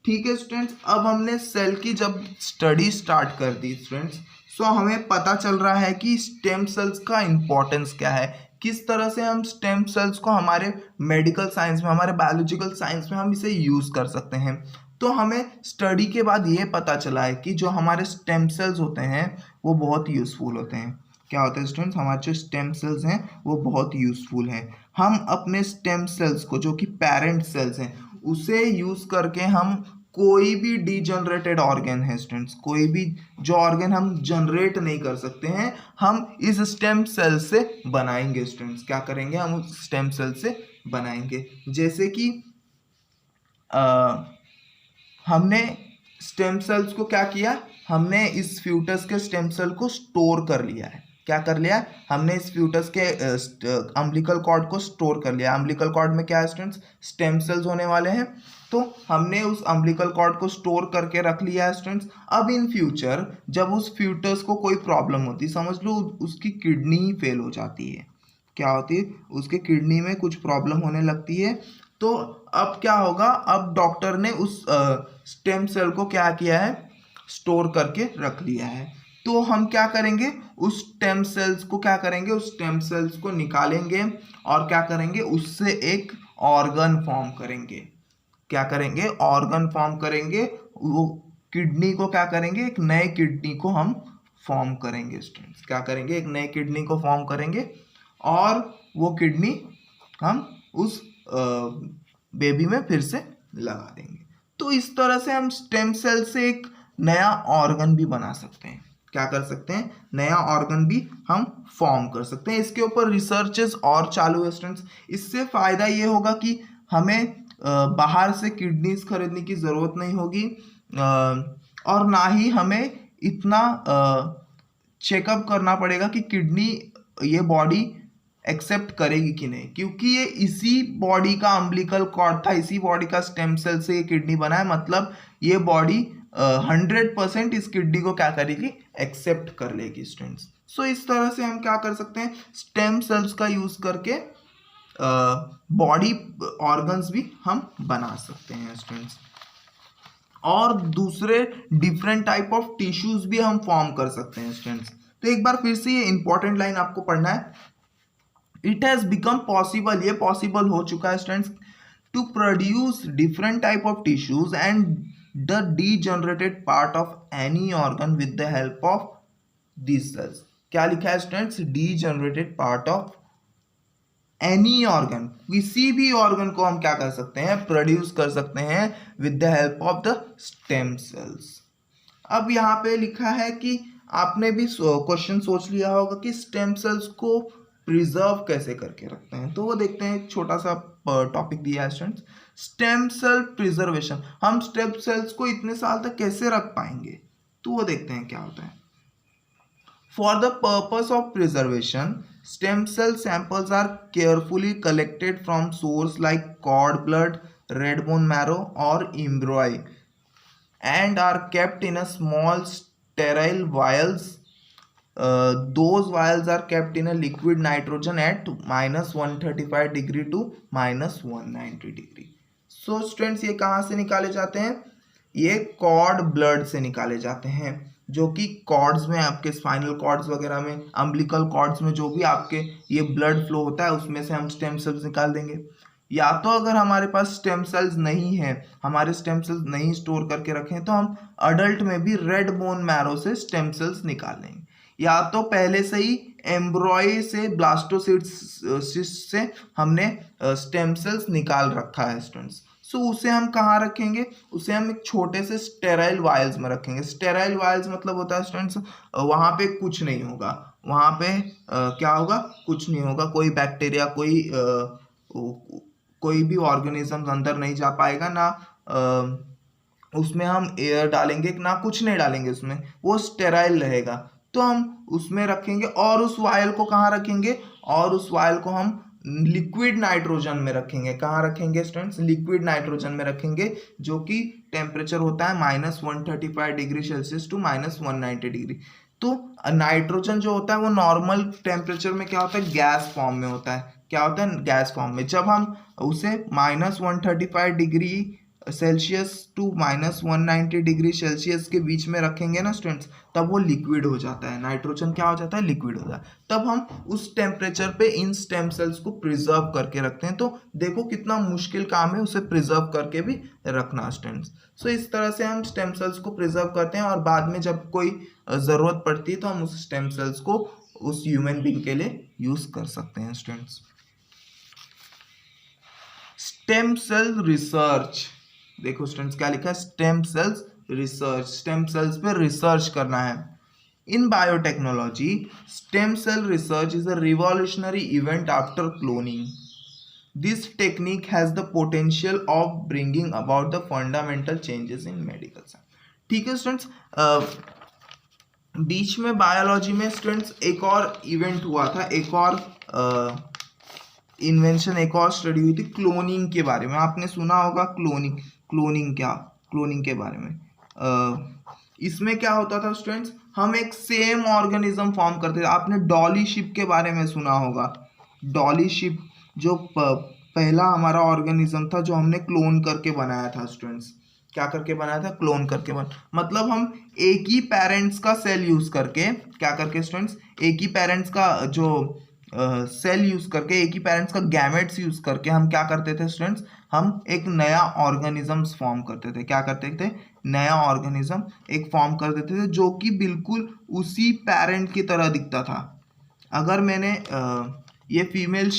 ठीक है स्टूडेंट्स, अब हमने सेल की जब स्टडी स्टार्ट कर दी स्टूडेंट्स, सो हमें पता चल रहा है कि स्टेम सेल्स का इम्पोर्टेंस क्या है, किस तरह से हम स्टेम सेल्स को हमारे मेडिकल साइंस में, हमारे बायोलॉजिकल साइंस में हम इसे यूज़ कर सकते हैं। तो हमें स्टडी के बाद ये पता चला है कि जो हमारे स्टेम सेल्स होते हैं वो बहुत यूज़फुल होते हैं। क्या होता है स्टूडेंट्स, हमारे जो स्टेम सेल्स हैं वो बहुत यूज़फुल हैं। हम अपने स्टेम सेल्स को, जो कि पेरेंट सेल्स हैं, उसे यूज़ करके हम कोई भी डीजनरेटेड ऑर्गन है स्टूडेंट्स, कोई भी जो ऑर्गन हम जनरेट नहीं कर सकते हैं, हम इस स्टेम सेल से बनाएंगे स्टूडेंट्स। क्या करेंगे, हम उस स्टेम सेल से बनाएंगे। जैसे कि हमने स्टेम सेल्स को क्या किया, हमने इस फ्यूटस के स्टेम सेल को स्टोर कर लिया है। क्या कर लिया, हमने इस फ्यूटस के अम्बिलिकल कॉर्ड को स्टोर कर लिया। अम्बिलिकल कॉर्ड में क्या है स्टूडेंट्स, स्टेम सेल्स होने वाले हैं, तो हमने उस अम्बिलिकल कॉर्ड को स्टोर करके रख लिया है स्टूडेंट्स। अब इन फ्यूचर जब उस फ्यूटस को कोई प्रॉब्लम होती है, समझ लो उसकी किडनी ही फेल हो जाती है, क्या होती है, उसके किडनी में कुछ प्रॉब्लम होने लगती है, तो अब क्या होगा, अब डॉक्टर ने उस स्टेम सेल को क्या किया है, स्टोर करके रख लिया है। तो हम क्या करेंगे, उस स्टेम सेल्स को क्या करेंगे, उस स्टेम सेल्स को निकालेंगे और क्या करेंगे, उससे एक ऑर्गन फॉर्म करेंगे। क्या करेंगे, ऑर्गन फॉर्म करेंगे। वो किडनी को क्या करेंगे, एक नए किडनी को हम फॉर्म करेंगे स्टूडेंट्स। क्या करेंगे, एक नए किडनी को फॉर्म करेंगे और वो किडनी हम उस बेबी में फिर से लगा देंगे। तो इस तरह से हम स्टेम सेल से एक नया ऑर्गन भी बना सकते हैं। क्या कर सकते हैं, नया ऑर्गन भी हम फॉर्म कर सकते हैं। इसके ऊपर रिसर्चेस और चालू है स्टूडेंट्स। इससे फ़ायदा ये होगा कि हमें बाहर से किडनीज खरीदने की ज़रूरत नहीं होगी और ना ही हमें इतना चेकअप करना पड़ेगा कि किडनी ये बॉडी एक्सेप्ट करेगी कि नहीं, क्योंकि ये इसी बॉडी का अम्बिलिकल कॉर्ड था, इसी बॉडी का स्टेम सेल से ये किडनी बना है। मतलब ये बॉडी 100% इस किडनी को क्या करेगी, एक्सेप्ट कर लेगी स्टूडेंट्स। सो इस तरह से हम क्या कर सकते हैं, स्टेम सेल्स का यूज करके बॉडी ऑर्गन्स भी हम बना सकते हैं स्टूडेंट्स। और दूसरे डिफरेंट टाइप ऑफ टिश्यूज भी हम फॉर्म कर सकते हैं स्टूडेंट्स। तो एक बार फिर से ये इंपॉर्टेंट लाइन आपको पढ़ना है, इट हैज बिकम पॉसिबल, ये पॉसिबल हो चुका है students, to produce different type of tissues and the degenerated part of any organ with the help of this cells. क्या लिखा है students, degenerated part of any organ, किसी भी organ को हम क्या कर सकते हैं, प्रोड्यूस कर सकते हैं with the help of the stem cells. अब यहाँ पे लिखा है कि आपने भी क्वेश्चन सोच लिया होगा कि स्टेम सेल्स को प्रिजर्व कैसे करके रखते हैं, तो वो देखते हैं। एक छोटा सा टॉपिक दिया है स्टूडेंट्स, स्टेम सेल प्रिजर्वेशन। हम स्टेम सेल्स को इतने साल तक कैसे रख पाएंगे, तो वो देखते हैं क्या होता है। For the purpose of preservation, stem cell samples are carefully collected from source like cord blood, red bone marrow, or embryo, and are kept in a small sterile vials. Those vials are kept in a liquid nitrogen at -135 degree to -190 degree. So students, ये कहाँ से निकाले जाते हैं, ये cord blood से निकाले जाते हैं, जो कि कॉर्ड्स में, आपके स्पाइनल कॉर्ड्स वगैरह में, अम्बिलिकल कॉर्ड्स में जो भी आपके ये ब्लड फ्लो होता है, उसमें से हम स्टेम सेल्स निकाल देंगे। या तो अगर हमारे पास स्टेम सेल्स नहीं है, हमारे स्टेम सेल्स नहीं स्टोर करके रखें, तो हम अडल्ट में भी रेड बोन मैरो से स्टेम सेल्स निकाल लेंगे। या तो पहले से ही एम्ब्रॉय से ब्लास्टोसिस्ट से हमने स्टेम सेल्स निकाल रखा है स्टूडेंट्स। सो उसे हम कहाँ रखेंगे, उसे हम एक छोटे से स्टेराइल वायल्स में रखेंगे। स्टेराइल वायल्स मतलब होता है स्टूडेंट्स वहाँ पे कुछ नहीं होगा, वहाँ पे क्या होगा, कुछ नहीं होगा, कोई बैक्टीरिया कोई भी ऑर्गेनिज्म अंदर नहीं जा पाएगा, ना उसमें हम एयर डालेंगे ना कुछ नहीं डालेंगे उसमें, वो स्टेराइल रहेगा। तो हम उसमें रखेंगे और उस वायल को कहाँ रखेंगे, और उस वायल को हम लिक्विड नाइट्रोजन में रखेंगे। कहाँ रखेंगे स्टूडेंट्स, लिक्विड नाइट्रोजन में रखेंगे, जो कि टेम्परेचर होता है -135 डिग्री सेल्सियस टू -190 डिग्री। तो नाइट्रोजन जो होता है वो नॉर्मल टेम्परेचर में क्या होता है, गैस फॉर्म में होता है। क्या होता है, गैस फॉर्म में। जब हम उसे -135 डिग्री सेल्सियस टू -190 डिग्री सेल्सियस के बीच में रखेंगे ना स्टूडेंट्स, तब वो लिक्विड हो जाता है। नाइट्रोजन क्या हो जाता है, लिक्विड हो जाता है। तब हम उस टेम्परेचर पे इन स्टेम सेल्स को प्रिजर्व करके रखते हैं। तो देखो कितना मुश्किल काम है उसे प्रिजर्व करके भी रखना स्टूडेंट्स। सो इस तरह से हम स्टेम सेल्स को प्रिजर्व करते हैं और बाद में जब कोई ज़रूरत पड़ती है तो हम उस स्टेम सेल्स को उस ह्यूमन बीइंग के लिए यूज़ कर सकते हैं स्टूडेंट्स। स्टेम सेल रिसर्च, देखो स्टूडेंट्स क्या लिखा है, stem cells research, stem cells पे रिसर्च करना है। In biotechnology stem cell research is a revolutionary event after cloning. This technique has the potential of bringing about the fundamental changes in medical science. ठीक है students, बीच में biology में students एक और event हुआ था, एक और इन्वेंशन, एक और स्टडी हुई थी क्लोनिंग के बारे में। आपने सुना होगा क्लोनिंग के बारे में। इसमें क्या होता था स्टूडेंट्स, हम एक सेम ऑर्गेनिज्म फॉर्म करते थे। आपने डॉली शिप के बारे में सुना होगा। डॉली शिप जो पहला हमारा ऑर्गेनिज्म था जो हमने क्लोन करके बनाया था स्टूडेंट्स। क्या करके बनाया था, क्लोन करके मतलब हम एक ही पेरेंट्स का सेल यूज करके, क्या करके स्टूडेंट्स, एक ही पेरेंट्स का जो सेल यूज करके, एक ही पेरेंट्स का गैमेट्स यूज करके हम क्या करते थे स्टूडेंट्स, हम एक नया ऑर्गेनिज्म फॉर्म करते थे। क्या करते थे, नया ऑर्गेनिज्म एक फॉर्म कर देते थे जो कि बिल्कुल उसी पेरेंट की तरह दिखता था। अगर मैंने ये फीमेल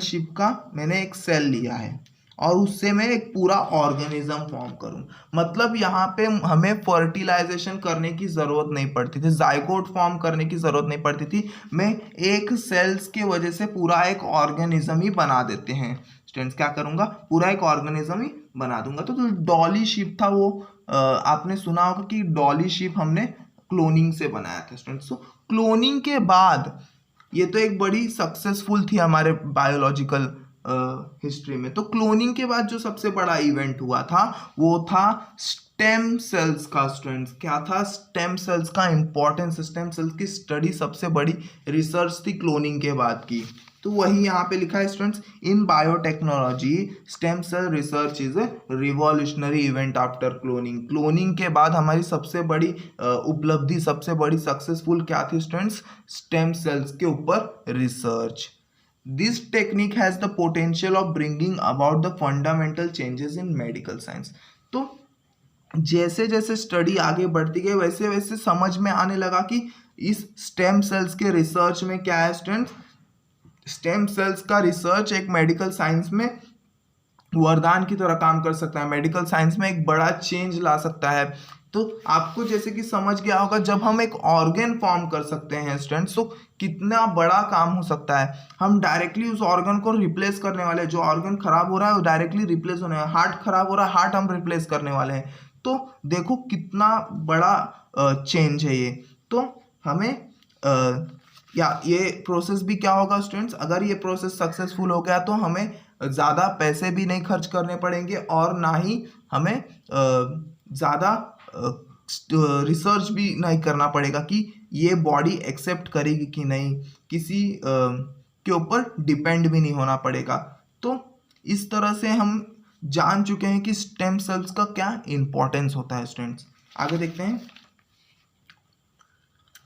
शिप का मैंने एक सेल लिया है और उससे मैं एक पूरा ऑर्गेनिज्म फॉर्म करूं, मतलब यहाँ पे हमें फर्टिलाइजेशन करने की ज़रूरत नहीं पड़ती थी, जाइगोट फॉर्म करने की ज़रूरत नहीं पड़ती थी। मैं एक सेल्स के वजह से पूरा एक ऑर्गेनिज्म ही बना देते हैं स्टूडेंट्स। क्या करूँगा, पूरा एक ऑर्गेनिज्म ही बना दूंगा। तो डॉली शिप था वो, आपने सुना होगा कि डॉली शिप हमने क्लोनिंग से बनाया था स्टूडेंट्स। तो क्लोनिंग के बाद ये तो एक बड़ी सक्सेसफुल थी हमारे बायोलॉजिकल हिस्ट्री में। तो क्लोनिंग के बाद जो सबसे बड़ा इवेंट हुआ था वो था स्टेम सेल्स का स्टूडेंट्स। क्या था, स्टेम सेल्स का इंपॉर्टेंस, स्टेम सेल्स की स्टडी सबसे बड़ी रिसर्च थी क्लोनिंग के बाद की। तो वही यहाँ पे लिखा है students, in biotechnology stem cell research is a revolutionary event after cloning. Cloning के बाद हमारी सबसे बड़ी उपलब्धि, सबसे बड़ी सक्सेसफुल क्या थी स्टूडेंट्स, स्टेम सेल्स के ऊपर research. This technique has the potential of bringing about the fundamental changes in medical science. तो जैसे जैसे स्टडी आगे बढ़ती गई वैसे वैसे समझ में आने लगा कि इस स्टेम सेल्स के रिसर्च में क्या है स्टूडेंट्स, स्टेम सेल्स का रिसर्च एक मेडिकल साइंस में वरदान की तरह काम कर सकता है, मेडिकल साइंस में एक बड़ा चेंज ला सकता है। तो आपको जैसे कि समझ गया होगा, जब हम एक ऑर्गन फॉर्म कर सकते हैं स्टूडेंट्स तो कितना बड़ा काम हो सकता है। हम डायरेक्टली उस ऑर्गन को रिप्लेस करने वाले हैं, जो ऑर्गन खराब हो रहा है वो डायरेक्टली रिप्लेस होने वाला है। हार्ट खराब हो रहा है, हार्ट हम रिप्लेस करने वाले हैं। तो देखो कितना बड़ा चेंज है ये। तो हमें या ये प्रोसेस भी क्या होगा स्टूडेंट्स, अगर ये प्रोसेस सक्सेसफुल हो गया तो हमें ज़्यादा पैसे भी नहीं खर्च करने पड़ेंगे और ना ही हमें ज़्यादा रिसर्च भी नहीं करना पड़ेगा कि ये बॉडी एक्सेप्ट करेगी कि नहीं, किसी के ऊपर डिपेंड भी नहीं होना पड़ेगा। तो इस तरह से हम जान चुके हैं कि स्टेम सेल्स का क्या इंपॉर्टेंस होता है स्टूडेंट्स। आगे देखते हैं,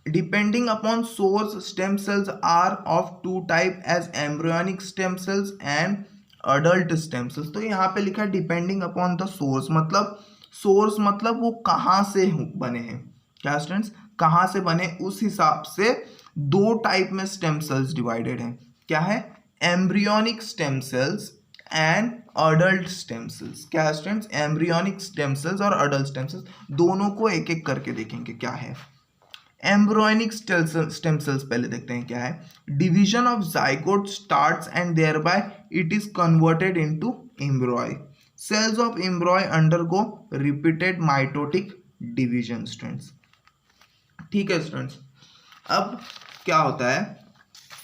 depending upon source stem cells are of two type as embryonic stem cells and adult stem cells. तो यहाँ पे लिखा है डिपेंडिंग अपॉन द सोर्स, मतलब सोर्स मतलब वो कहाँ से बने हैं। क्या स्टूडेंट्स, कहाँ से बने उस हिसाब से दो टाइप में स्टेम सेल्स डिवाइडेड हैं। क्या है? Embryonic stem cells and adult stem sales. क्या है स्टूडेंट्स? एम्ब्रियोनिक स्टेम सेल्स और अडल्ट स्टेम सेल्स, दोनों को एक एक करके देखेंगे क्या है। एम्ब्रियोनिक स्टेम सेल्स पहले देखते हैं क्या है। Division of zygote starts and thereby it is converted into embryo. Cells of embryo undergo repeated mitotic division students. ठीक है स्टूडेंट्स, अब क्या होता है,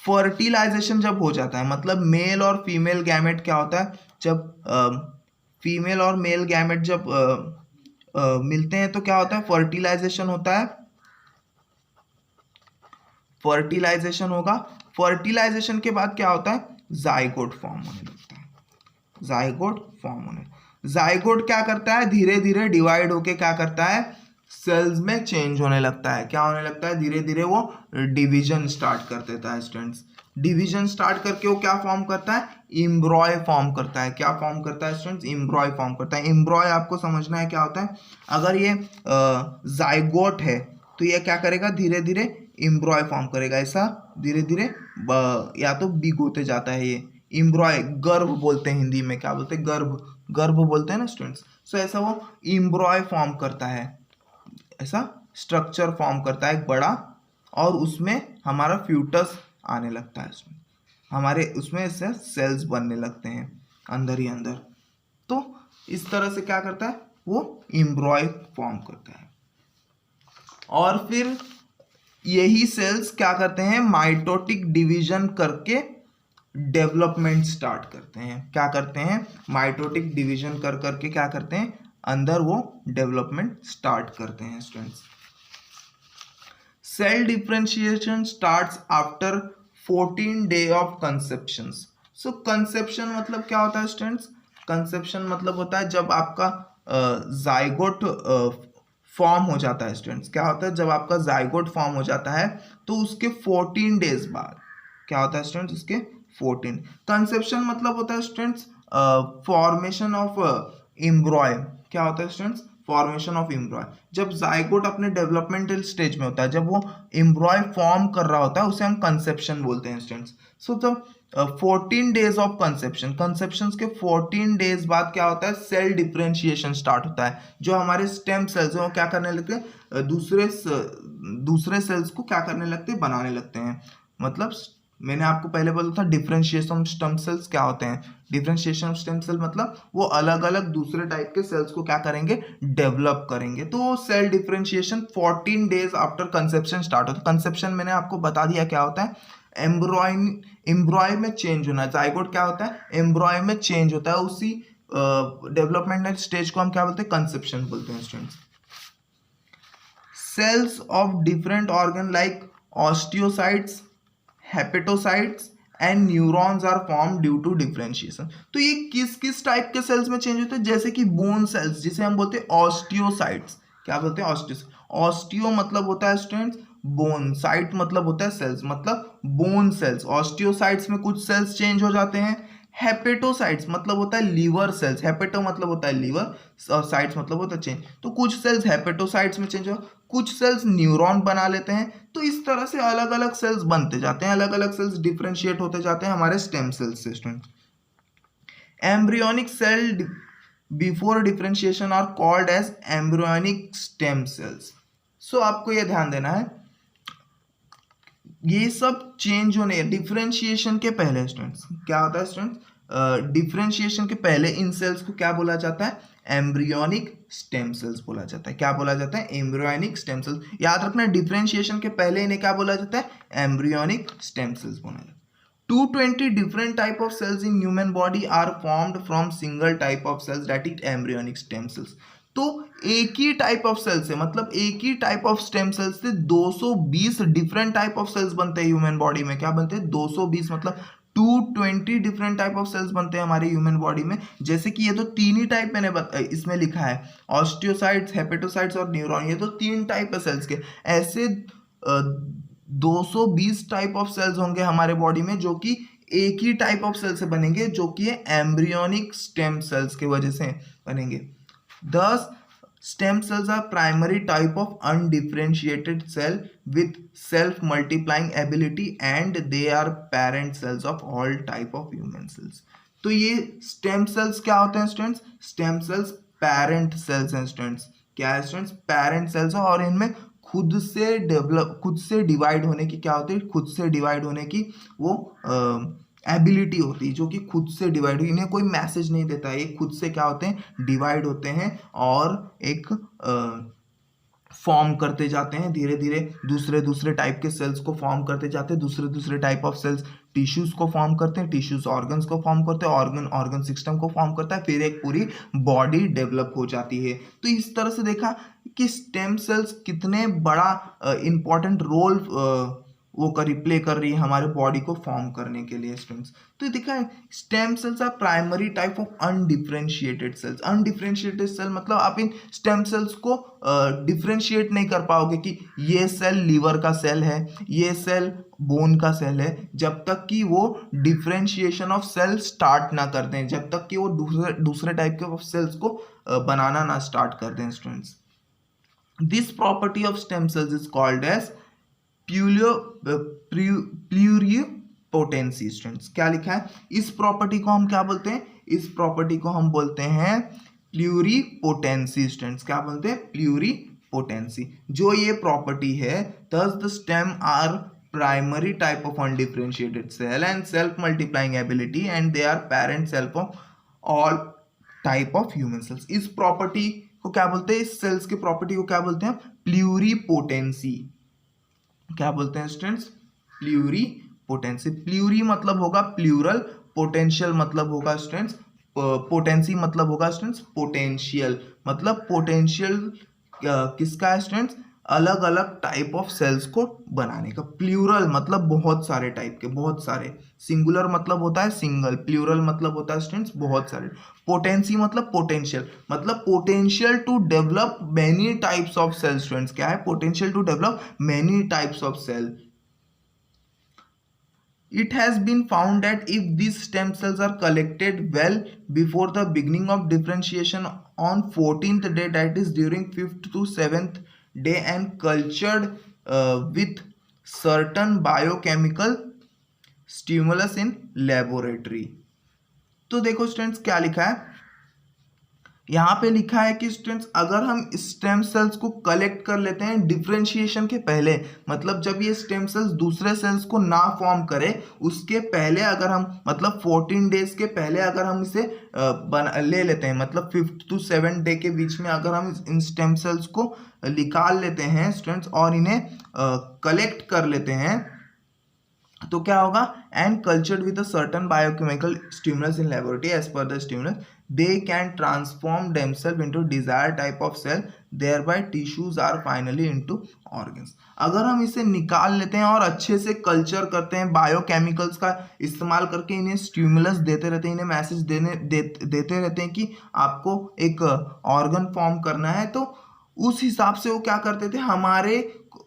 फर्टिलाइजेशन जब हो जाता है, मतलब मेल और फीमेल गैमेट क्या होता है, जब फीमेल और मेल गैमेट जब मिलते हैं तो क्या होता है, फर्टिलाइजेशन होता है। फर्टिलाइजेशन होगा, फर्टिलाइजेशन के बाद क्या होता है, जाइगोट फॉर्म होने लगता है। जाइगोट फॉर्म होने, जाइगोट क्या करता है, धीरे धीरे डिवाइड होके क्या करता है, सेल्स में चेंज होने लगता है। क्या होने लगता है, धीरे धीरे वो डिवीजन स्टार्ट कर देता है स्टूडेंट्स। डिवीजन स्टार्ट करके वो क्या फॉर्म करता है, एम्ब्रॉय फॉर्म करता है। क्या फॉर्म करता है स्टूडेंट्स, एम्ब्रॉय फॉर्म करता है। एम्ब्रॉय आपको समझना है क्या होता है, अगर ये जाइगोट है तो ये क्या करेगा, धीरे धीरे एम्ब्रॉय फॉर्म करेगा। ऐसा धीरे धीरे या तो बिग होते जाता है ये एम्ब्रॉय, गर्भ बोलते हैं हिंदी में, क्या बोलते हैं, गर्भ, गर्भ बोलते हैं ना स्टूडेंट्स। सो ऐसा वो एम्ब्रॉय फॉर्म करता है, ऐसा स्ट्रक्चर फॉर्म करता है एक बड़ा, और उसमें हमारा फ्यूटस आने लगता है। उसमें हमारे उसमें से सेल्स बनने लगते हैं अंदर ही अंदर। तो इस तरह से क्या करता है, वो एम्ब्रॉय फॉर्म करता है। और फिर यही सेल्स क्या करते हैं, माइटोटिक डिवीजन करके डेवलपमेंट स्टार्ट करते हैं। क्या करते हैं, माइटोटिक डिवीजन कर करके क्या करते हैं, अंदर वो डेवलपमेंट स्टार्ट करते हैं students. Cell differentiation starts after 14 day of conception. So conception मतलब क्या होता है स्टूडेंट्स, कंसेप्शन मतलब होता है जब आपका जाइगोट फॉर्म हो जाता है स्टूडेंट्स। क्या होता है, जब आपका जाइगोट फॉर्म हो जाता है तो उसके 14 डेज बाद क्या होता है स्टूडेंट्स, उसके 14। कंसेप्शन मतलब होता है स्टूडेंट्स फॉर्मेशन ऑफ एम्ब्रॉय। क्या होता है स्टूडेंट्स, फॉर्मेशन ऑफ एम्ब्रॉय। जब जाइगोट अपने डेवलपमेंटल स्टेज में होता है, जब वो एम्ब्रॉय फॉर्म कर रहा होता है, उसे हम कंसेप्शन बोलते हैं स्टूडेंट्स। सो जब 14 डेज ऑफ कंसेप्शन, कंसेप्शन के 14 डेज बाद क्या होता है, सेल डिफरेंशिएशन स्टार्ट होता है। जो हमारे स्टेम सेल्स हैं वो क्या करने लगते हैं, दूसरे सेल्स को क्या करने लगते हैं, बनाने लगते हैं। मतलब मैंने आपको पहले बोला था डिफरेंशिएशन ऑफ स्टेम सेल्स क्या होते हैं। डिफरेंशिएशन ऑफ स्टेम सेल मतलब वो अलग अलग दूसरे टाइप के सेल्स को क्या करेंगे, डेवलप करेंगे। तो cell differentiation 14 days after conception start होता है। कंसेप्शन मैंने आपको बता दिया क्या होता है, एम्ब्रॉय में चेंज होना। जाइगोट क्या होता है, एम्ब्रॉय में चेंज होता है, उसी डेवलपमेंटल स्टेज को हम क्या बोलते हैं, कंसेप्शन बोलते हैं students. Cells of different organ like osteocytes, hepatocytes and neurons are form due to differentiation. तो ये किस किस टाइप के सेल्स में चेंज होते हैं, जैसे कि बोन सेल्स जिसे हम बोलते हैं ऑस्टियोसाइट्स। क्या बोलते हैं, ऑस्टियो मतलब होता है स्टूडेंट्स बोन, साइट मतलब होता है सेल्स, मतलब बोन सेल्स। ऑस्टियोसाइट्स में कुछ सेल्स चेंज हो जाते हैं। हेपेटोसाइट्स मतलब होता है लीवर सेल्स, हेपेटो मतलब होता है लीवर और साइट्स मतलब होता है चेंज। तो कुछ सेल्स हेपेटोसाइट्स में चेंज हो, कुछ सेल्स न्यूरॉन बना लेते हैं। तो इस तरह से अलग अलग सेल्स बनते जाते हैं, अलग अलग सेल्स डिफरेंशिएट होते जाते हैं हमारे स्टेम सेल्स से student. Embryonic cell before differentiation are called as embryonic stem cells. So आपको यह ध्यान देना है, ये सब चेंज होने डिफरेंशिएशन के पहले स्टूडेंट्स क्या होता है, स्टूडेंट्स डिफरेंशिएशन के पहले इन सेल्स को क्या बोला जाता है, एम्ब्रियोनिक स्टेम सेल्स बोला जाता है। क्या बोला जाता है, एम्ब्रियोनिक स्टेम सेल्स। याद रखना डिफरेंशिएशन के पहले इन्हें क्या बोला जाता है, एम्ब्रियोनिक स्टेम सेल्स बोला जाता है। 220 different type of cells in human body are formed from single type of cells that is embryonic stem cells। तो एक ही टाइप ऑफ सेल से, मतलब एक ही टाइप ऑफ स्टेम सेल्स से 220 डिफरेंट टाइप ऑफ सेल्स बनते हैं ह्यूमन बॉडी में। क्या बनते हैं, 220 मतलब 220 डिफरेंट टाइप ऑफ सेल्स बनते हैं हमारे ह्यूमन बॉडी में। जैसे कि ये तो तीन ही टाइप मैंने इसमें लिखा है, ऑस्टियोसाइट्स, हेपेटोसाइट्स और न्यूरॉन, ये तो तीन टाइप है सेल्स के। ऐसे 220 टाइप ऑफ सेल्स होंगे हमारे बॉडी में जो कि एक ही टाइप ऑफ सेल से बनेंगे, जो कि एम्ब्रियोनिक स्टेम सेल्स की वजह से बनेंगे। 10 Stem cells are primary type of undifferentiated cell with self-multiplying ability and they are parent cells of all type of human cells. तो ये stem cells क्या होते हैं students? Stem cells parent cells हैं स्टूडेंट्स. क्या है स्टूडेंट्स? Parent cells है और इनमें खुद से डिवाइड होने की क्या होती है? खुद से डिवाइड होने की वो एबिलिटी होती है, जो कि खुद से डिवाइड, इन्हें कोई मैसेज नहीं देता है, ये खुद से क्या होते हैं? डिवाइड होते हैं और एक फॉर्म करते जाते हैं, धीरे धीरे दूसरे टाइप के सेल्स को फॉर्म करते जाते हैं, दूसरे टाइप ऑफ सेल्स टिश्यूज को फॉर्म करते हैं, टिश्यूज ऑर्गन्स को फॉर्म करते हैं, ऑर्गन सिस्टम को फॉर्म करता है, फिर एक पूरी बॉडी डेवलप हो जाती है. तो इस तरह से देखा कि स्टेम सेल्स कितने बड़ा इंपॉर्टेंट रोल वो प्ले कर रही है हमारे बॉडी को फॉर्म करने के लिए स्टूडेंट्स. तो देखा है stem cells are primary type of undifferentiated cells. Undifferentiated cell मतलब आप इन स्टेम सेल्स को डिफरेंशिएट नहीं कर पाओगे कि ये सेल लीवर का सेल है, ये सेल बोन का सेल है, जब तक कि वो डिफरेंशिएशन ऑफ सेल स्टार्ट ना कर दें, जब तक कि वो दूसरे टाइप के सेल्स को बनाना ना स्टार्ट कर दें students. This property of stem cells is called as pluripotency. Students क्या लिखा है? इस प्रॉपर्टी को हम क्या बोलते हैं? इस प्रॉपर्टी को हम बोलते हैं प्लूरिपोटेंसी. स्टूडेंट्स क्या बोलते हैं? प्लूरिपोटेंसी. जो ये प्रॉपर्टी है, thus the stem are primary type of undifferentiated cell and self multiplying ability and they are parent cell of all type of human cells. इस प्रॉपर्टी को क्या बोलते हैं? इस सेल्स की प्रॉपर्टी को क्या बोलते हैं? प्लूरिपोटेंसी. क्या बोलते हैं स्टूडेंट्स? प्लूरिपोटेंसी. प्लूरी मतलब होगा प्लूरल, पोटेंशियल मतलब होगा स्टूडेंट्स, पोटेंसी मतलब होगा स्टूडेंट्स पोटेंशियल. मतलब पोटेंशियल किसका है स्टूडेंट्स? अलग अलग टाइप ऑफ सेल्स को बनाने का. प्लूरल मतलब बहुत सारे टाइप के, बहुत सारे. सिंगुलर मतलब होता है सिंगल, प्लूरल मतलब होता है स्टूडेंट्स बहुत सारे. पोटेंसी मतलब पोटेंशियल, मतलब potential to develop many types of cell. Students क्या है? Potential to develop many types of cell. It has been found that if these stem cells are collected well before the beginning of differentiation on 14th day, that is during 5th to 7th day, and cultured with certain biochemical stimulus in laboratory. तो देखो students क्या लिखा है यहाँ पे? लिखा है कि स्टूडेंट्स अगर हम स्टेम सेल्स को कलेक्ट कर लेते हैं डिफरेंशिएशन के पहले, मतलब जब ये स्टेम सेल्स दूसरे सेल्स को ना फॉर्म करे उसके पहले, अगर हम मतलब 14 डेज के पहले अगर हम इसे ले लेते हैं, मतलब 5th to 7th डे के बीच में अगर हम इन स्टेम सेल्स को निकाल लेते हैं स्टूडेंट्स और इन्हें कलेक्ट कर लेते हैं, तो क्या होगा? And cultured with a certain biochemical stimulus in laboratory, as per the stimulus they can transform themselves into desired type of cell, thereby tissues are finally into organs. अगर हम इसे निकाल लेते हैं और अच्छे से कल्चर करते हैं, बायोकेमिकल्स का इस्तेमाल करके इन्हें स्टिमुलस देते रहते हैं, इन्हें मैसेज देते रहते हैं कि आपको एक ऑर्गन फॉर्म करना है, तो उस हिसाब से वो क्या करते थे? हमारे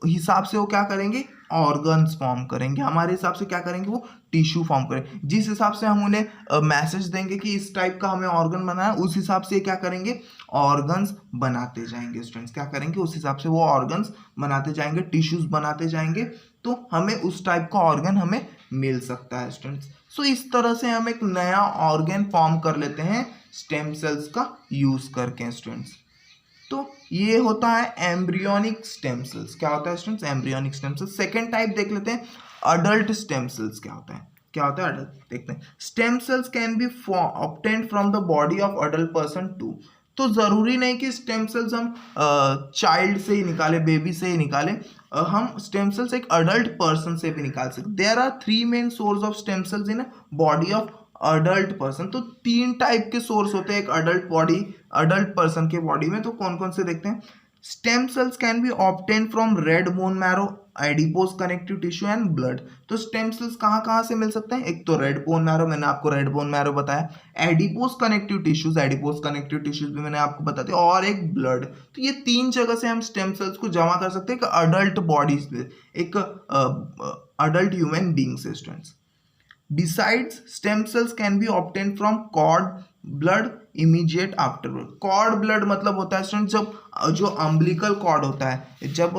हिसाब से वो क्या करेंगे? ऑर्गन्स फॉर्म करेंगे. हमारे हिसाब से क्या करेंगे? वो टिश्यू फॉर्म करेंगे. जिस हिसाब से हम उन्हें मैसेज देंगे कि इस टाइप का हमें ऑर्गन बनाना है, उस हिसाब से क्या करेंगे? ऑर्गन्स बनाते जाएंगे. स्टूडेंट्स क्या करेंगे? उस हिसाब से वो ऑर्गन्स बनाते जाएंगे, टिश्यूज बनाते जाएंगे, तो हमें उस टाइप का ऑर्गन हमें मिल सकता है स्टूडेंट्स. सो इस तरह से हम एक नया ऑर्गन फॉर्म कर लेते हैं स्टेम सेल्स का यूज करके स्टूडेंट्स. तो ये होता है एम्ब्रियोनिक स्टेम सेल्स. क्या होता है students? Embryonic stem sales. Second type देख लेते हैं, अडल्ट स्टेम सेल्स. क्या होता है? क्या होता है अडल्ट? देखते हैं. Stem cells can be obtained from the body of adult person too. तो जरूरी नहीं कि स्टेम सेल्स हम चाइल्ड से ही निकाले, बेबी से ही निकाले, हम स्टेम सेल्स एक अडल्ट पर्सन से भी निकाल सकते. There are 3 main source of stem cells in body of adult person. तो 3 टाइप के सोर्स होते हैं एक अडल्ट पर्सन के बॉडी में. तो कौन कौन से देखते हैं? Stem cells can B obtain from red bone marrow, adipose connective tissue and blood. तो स्टेम सेल्स कहाँ से मिल सकते हैं? एक तो रेड बोन मैरो, मैंने आपको रेड बोन मैरो बताया, एडिपोज कनेक्टिव टिश्यूज भी मैंने आपको बता दिया, और एक ब्लड. तो ये 3 जगह से हम स्टेम सेल्स को जमा कर सकते हैं एक अडल्ट बॉडीज में, एक अडल्ट ह्यूमन बींग से students. Besides, stem cells can be obtained from cord, blood immediate after birth. Cord blood मतलब होता है स्टूडेंट जब जो अम्बिलिकल कॉर्ड होता है, जब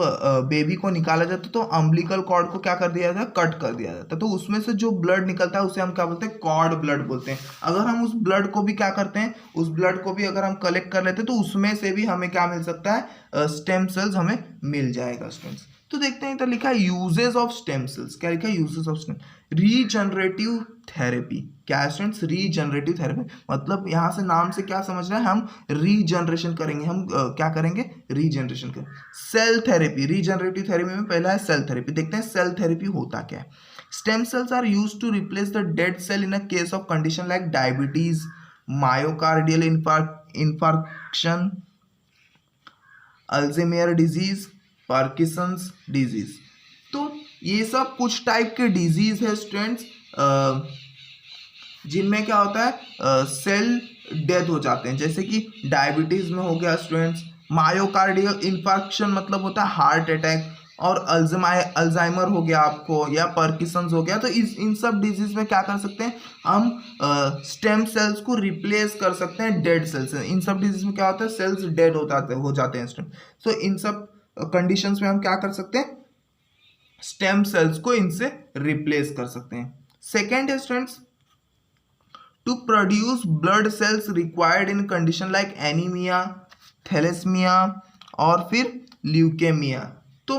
बेबी को निकाला जाता है तो अम्बिलिकल कॉर्ड को क्या कर दिया जाता है, कट कर दिया जाता है, तो उसमें से जो ब्लड निकलता है उसे हम क्या बोलते हैं, कॉर्ड ब्लड बोलते हैं। अगर हम उस ब्लड को भी क्या करते हैं, उस ब्लड को भी अगर हम कलेक्ट कर लेते हैं तो उसमें से भी हमें क्या मिल सकता है, स्टेम सेल्स हमें मिल जाएगा स्टूडेंट्स। तो देखते हैं, इधर लिखा है यूजेस ऑफ स्टेम सेल्स। क्या लिखा है, uses of stem, regenerative therapy. क्या है स्टूडेंट्स, रीजनरेटिव थेरेपी, मतलब यहाँ से नाम से क्या समझ रहे हैं, हम रीजनरेशन करेंगे, हम क्या करेंगे, रीजनरेशन करेंगे। सेल थेरेपी, रीजनरेटिव थेरेपी में पहला है सेल थेरेपी। देखते हैं सेल थेरेपी होता क्या है। Stem cells are used to replace the dead cell in a case of condition like diabetes, myocardial infarction, Alzheimer disease, Parkinson's disease. तो ये सब कुछ टाइप के डिजीज है स्टूडेंट्स जिनमें क्या होता है, सेल डेथ हो जाते हैं, जैसे कि डायबिटीज में हो गया स्टूडेंट्स, मायोकार्डियल इंफार्क्शन मतलब होता है हार्ट अटैक, और अल्जाइमर हो गया आपको, या पार्किंसंस हो गया। तो इन सब डिजीज में क्या कर सकते हैं हम, स्टेम सेल्स को रिप्लेस कर सकते हैं डेड सेल्स से। इन सब डिजीज में क्या होता है, सेल्स डेड हो जाते हैं स्टूडेंट। सो इन सब कंडीशंस में हम क्या कर सकते हैं, स्टेम सेल्स को इनसे रिप्लेस कर सकते हैं। सेकेंड है students, to produce blood cells required in condition like anaemia, thalassaemia और फिर ल्यूकेमिया। तो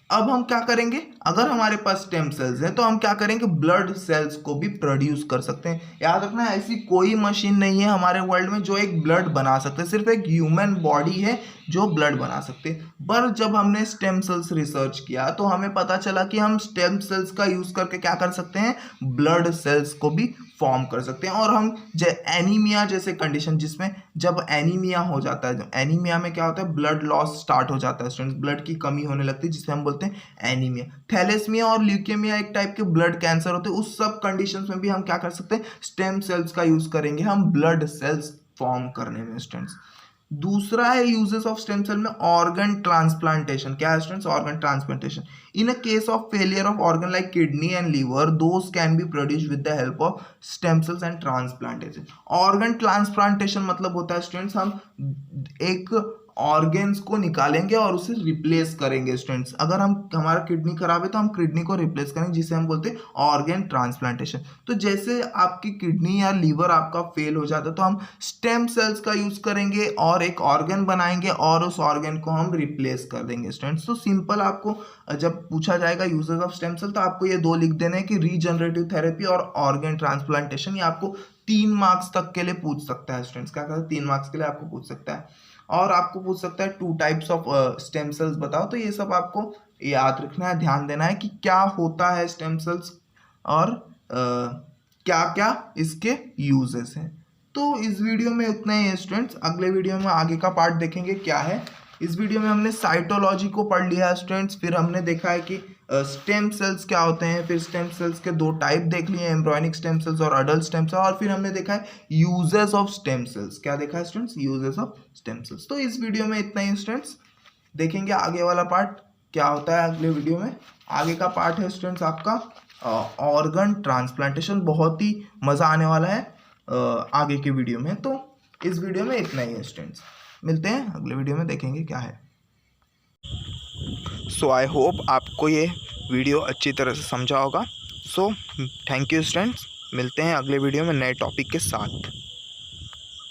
अब हम क्या करेंगे, अगर हमारे पास स्टेम सेल्स हैं तो हम क्या करेंगे, ब्लड सेल्स को भी प्रोड्यूस कर सकते हैं। याद रखना, ऐसी कोई मशीन नहीं है हमारे वर्ल्ड में जो एक ब्लड बना सकते हैं, सिर्फ एक ह्यूमन बॉडी है जो ब्लड बना सकते हैं। पर जब हमने स्टेम सेल्स रिसर्च किया तो हमें पता चला कि हम स्टेम सेल्स का यूज करके क्या कर सकते हैं, ब्लड सेल्स को भी फॉर्म कर सकते हैं। और हम एनीमिया जैसे कंडीशन, जिसमें जब एनीमिया हो जाता है, जब एनीमिया में क्या होता है, ब्लड लॉस स्टार्ट हो जाता है स्टूडेंट्स, ब्लड की कमी होने लगती है, जिसे हम बोलते हैं एनीमिया। थैलेसीमिया और ल्यूकेमिया एक टाइप के ब्लड कैंसर होते हैं, उस सब कंडीशंस में भी हम क्या कर सकते हैं, स्टेम सेल्स का यूज करेंगे हम ब्लड सेल्स फॉर्म करने में स्टूडेंट्स। दूसरा है यूजेस ऑफ स्टेम सेल में ऑर्गन ट्रांसप्लांटेशन। क्या है students, organ transplantation. In a case of failure of organ like kidney and liver, those can be produce with the help of stem cells and transplantation. Organ transplantation मतलब होता है students, हम एक organs को निकालेंगे और उसे रिप्लेस करेंगे स्टूडेंट्स। अगर हम हमारा किडनी खराब है तो हम किडनी को रिप्लेस करेंगे, जिसे हम बोलते हैं ऑर्गन ट्रांसप्लांटेशन। तो जैसे आपकी किडनी या लीवर आपका फेल हो जाता है तो हम स्टेम सेल्स का यूज करेंगे और एक ऑर्गन बनाएंगे और उस ऑर्गन को हम रिप्लेस कर देंगे स्टूडेंट्स। तो सिंपल, आपको जब पूछा जाएगा यूजेस ऑफ स्टेम सेल तो आपको ये दो लिख देने हैं कि रीजनरेटिव थेरेपी और ऑर्गन ट्रांसप्लांटेशन। ये आपको 3 मार्क्स तक के लिए पूछ सकता है स्टूडेंट्स। क्या कहते हैं, 3 मार्क्स के लिए आपको पूछ सकता है। और आपको पूछ सकता है 2 टाइप्स ऑफ स्टेम सेल्स बताओ। तो ये सब आपको याद रखना है, ध्यान देना है कि क्या होता है स्टेम सेल्स और क्या क्या इसके यूजेस हैं। तो इस वीडियो में उतना ही है स्टूडेंट्स। अगले वीडियो में आगे का पार्ट देखेंगे क्या है। इस वीडियो में हमने साइटोलॉजी को पढ़ लिया है स्टूडेंट्स, फिर हमने देखा है कि स्टेम सेल्स क्या होते हैं, फिर स्टेम सेल्स के 2 टाइप देख लिए, एम्ब्रॉयनिक स्टेम सेल्स और अडल्ट स्टेम सेल्स, और फिर हमने देखा है यूजेस ऑफ स्टेम सेल्स। क्या देखा है students, uses of stem cells. तो इस वीडियो में इतना ही स्टूडेंट्स, देखेंगे आगे वाला पार्ट क्या होता है अगले वीडियो में। आगे का पार्ट है स्टूडेंट्स आपका ऑर्गन ट्रांसप्लांटेशन, बहुत ही मज़ा आने वाला है आगे के वीडियो में। तो इस वीडियो में इतना ही है स्टूडेंट्स, मिलते हैं अगले वीडियो में, देखेंगे क्या है। सो आई होप आपको ये वीडियो अच्छी तरह से समझा होगा। सो थैंक यू स्टूडेंट्स, मिलते हैं अगले वीडियो में नए टॉपिक के साथ।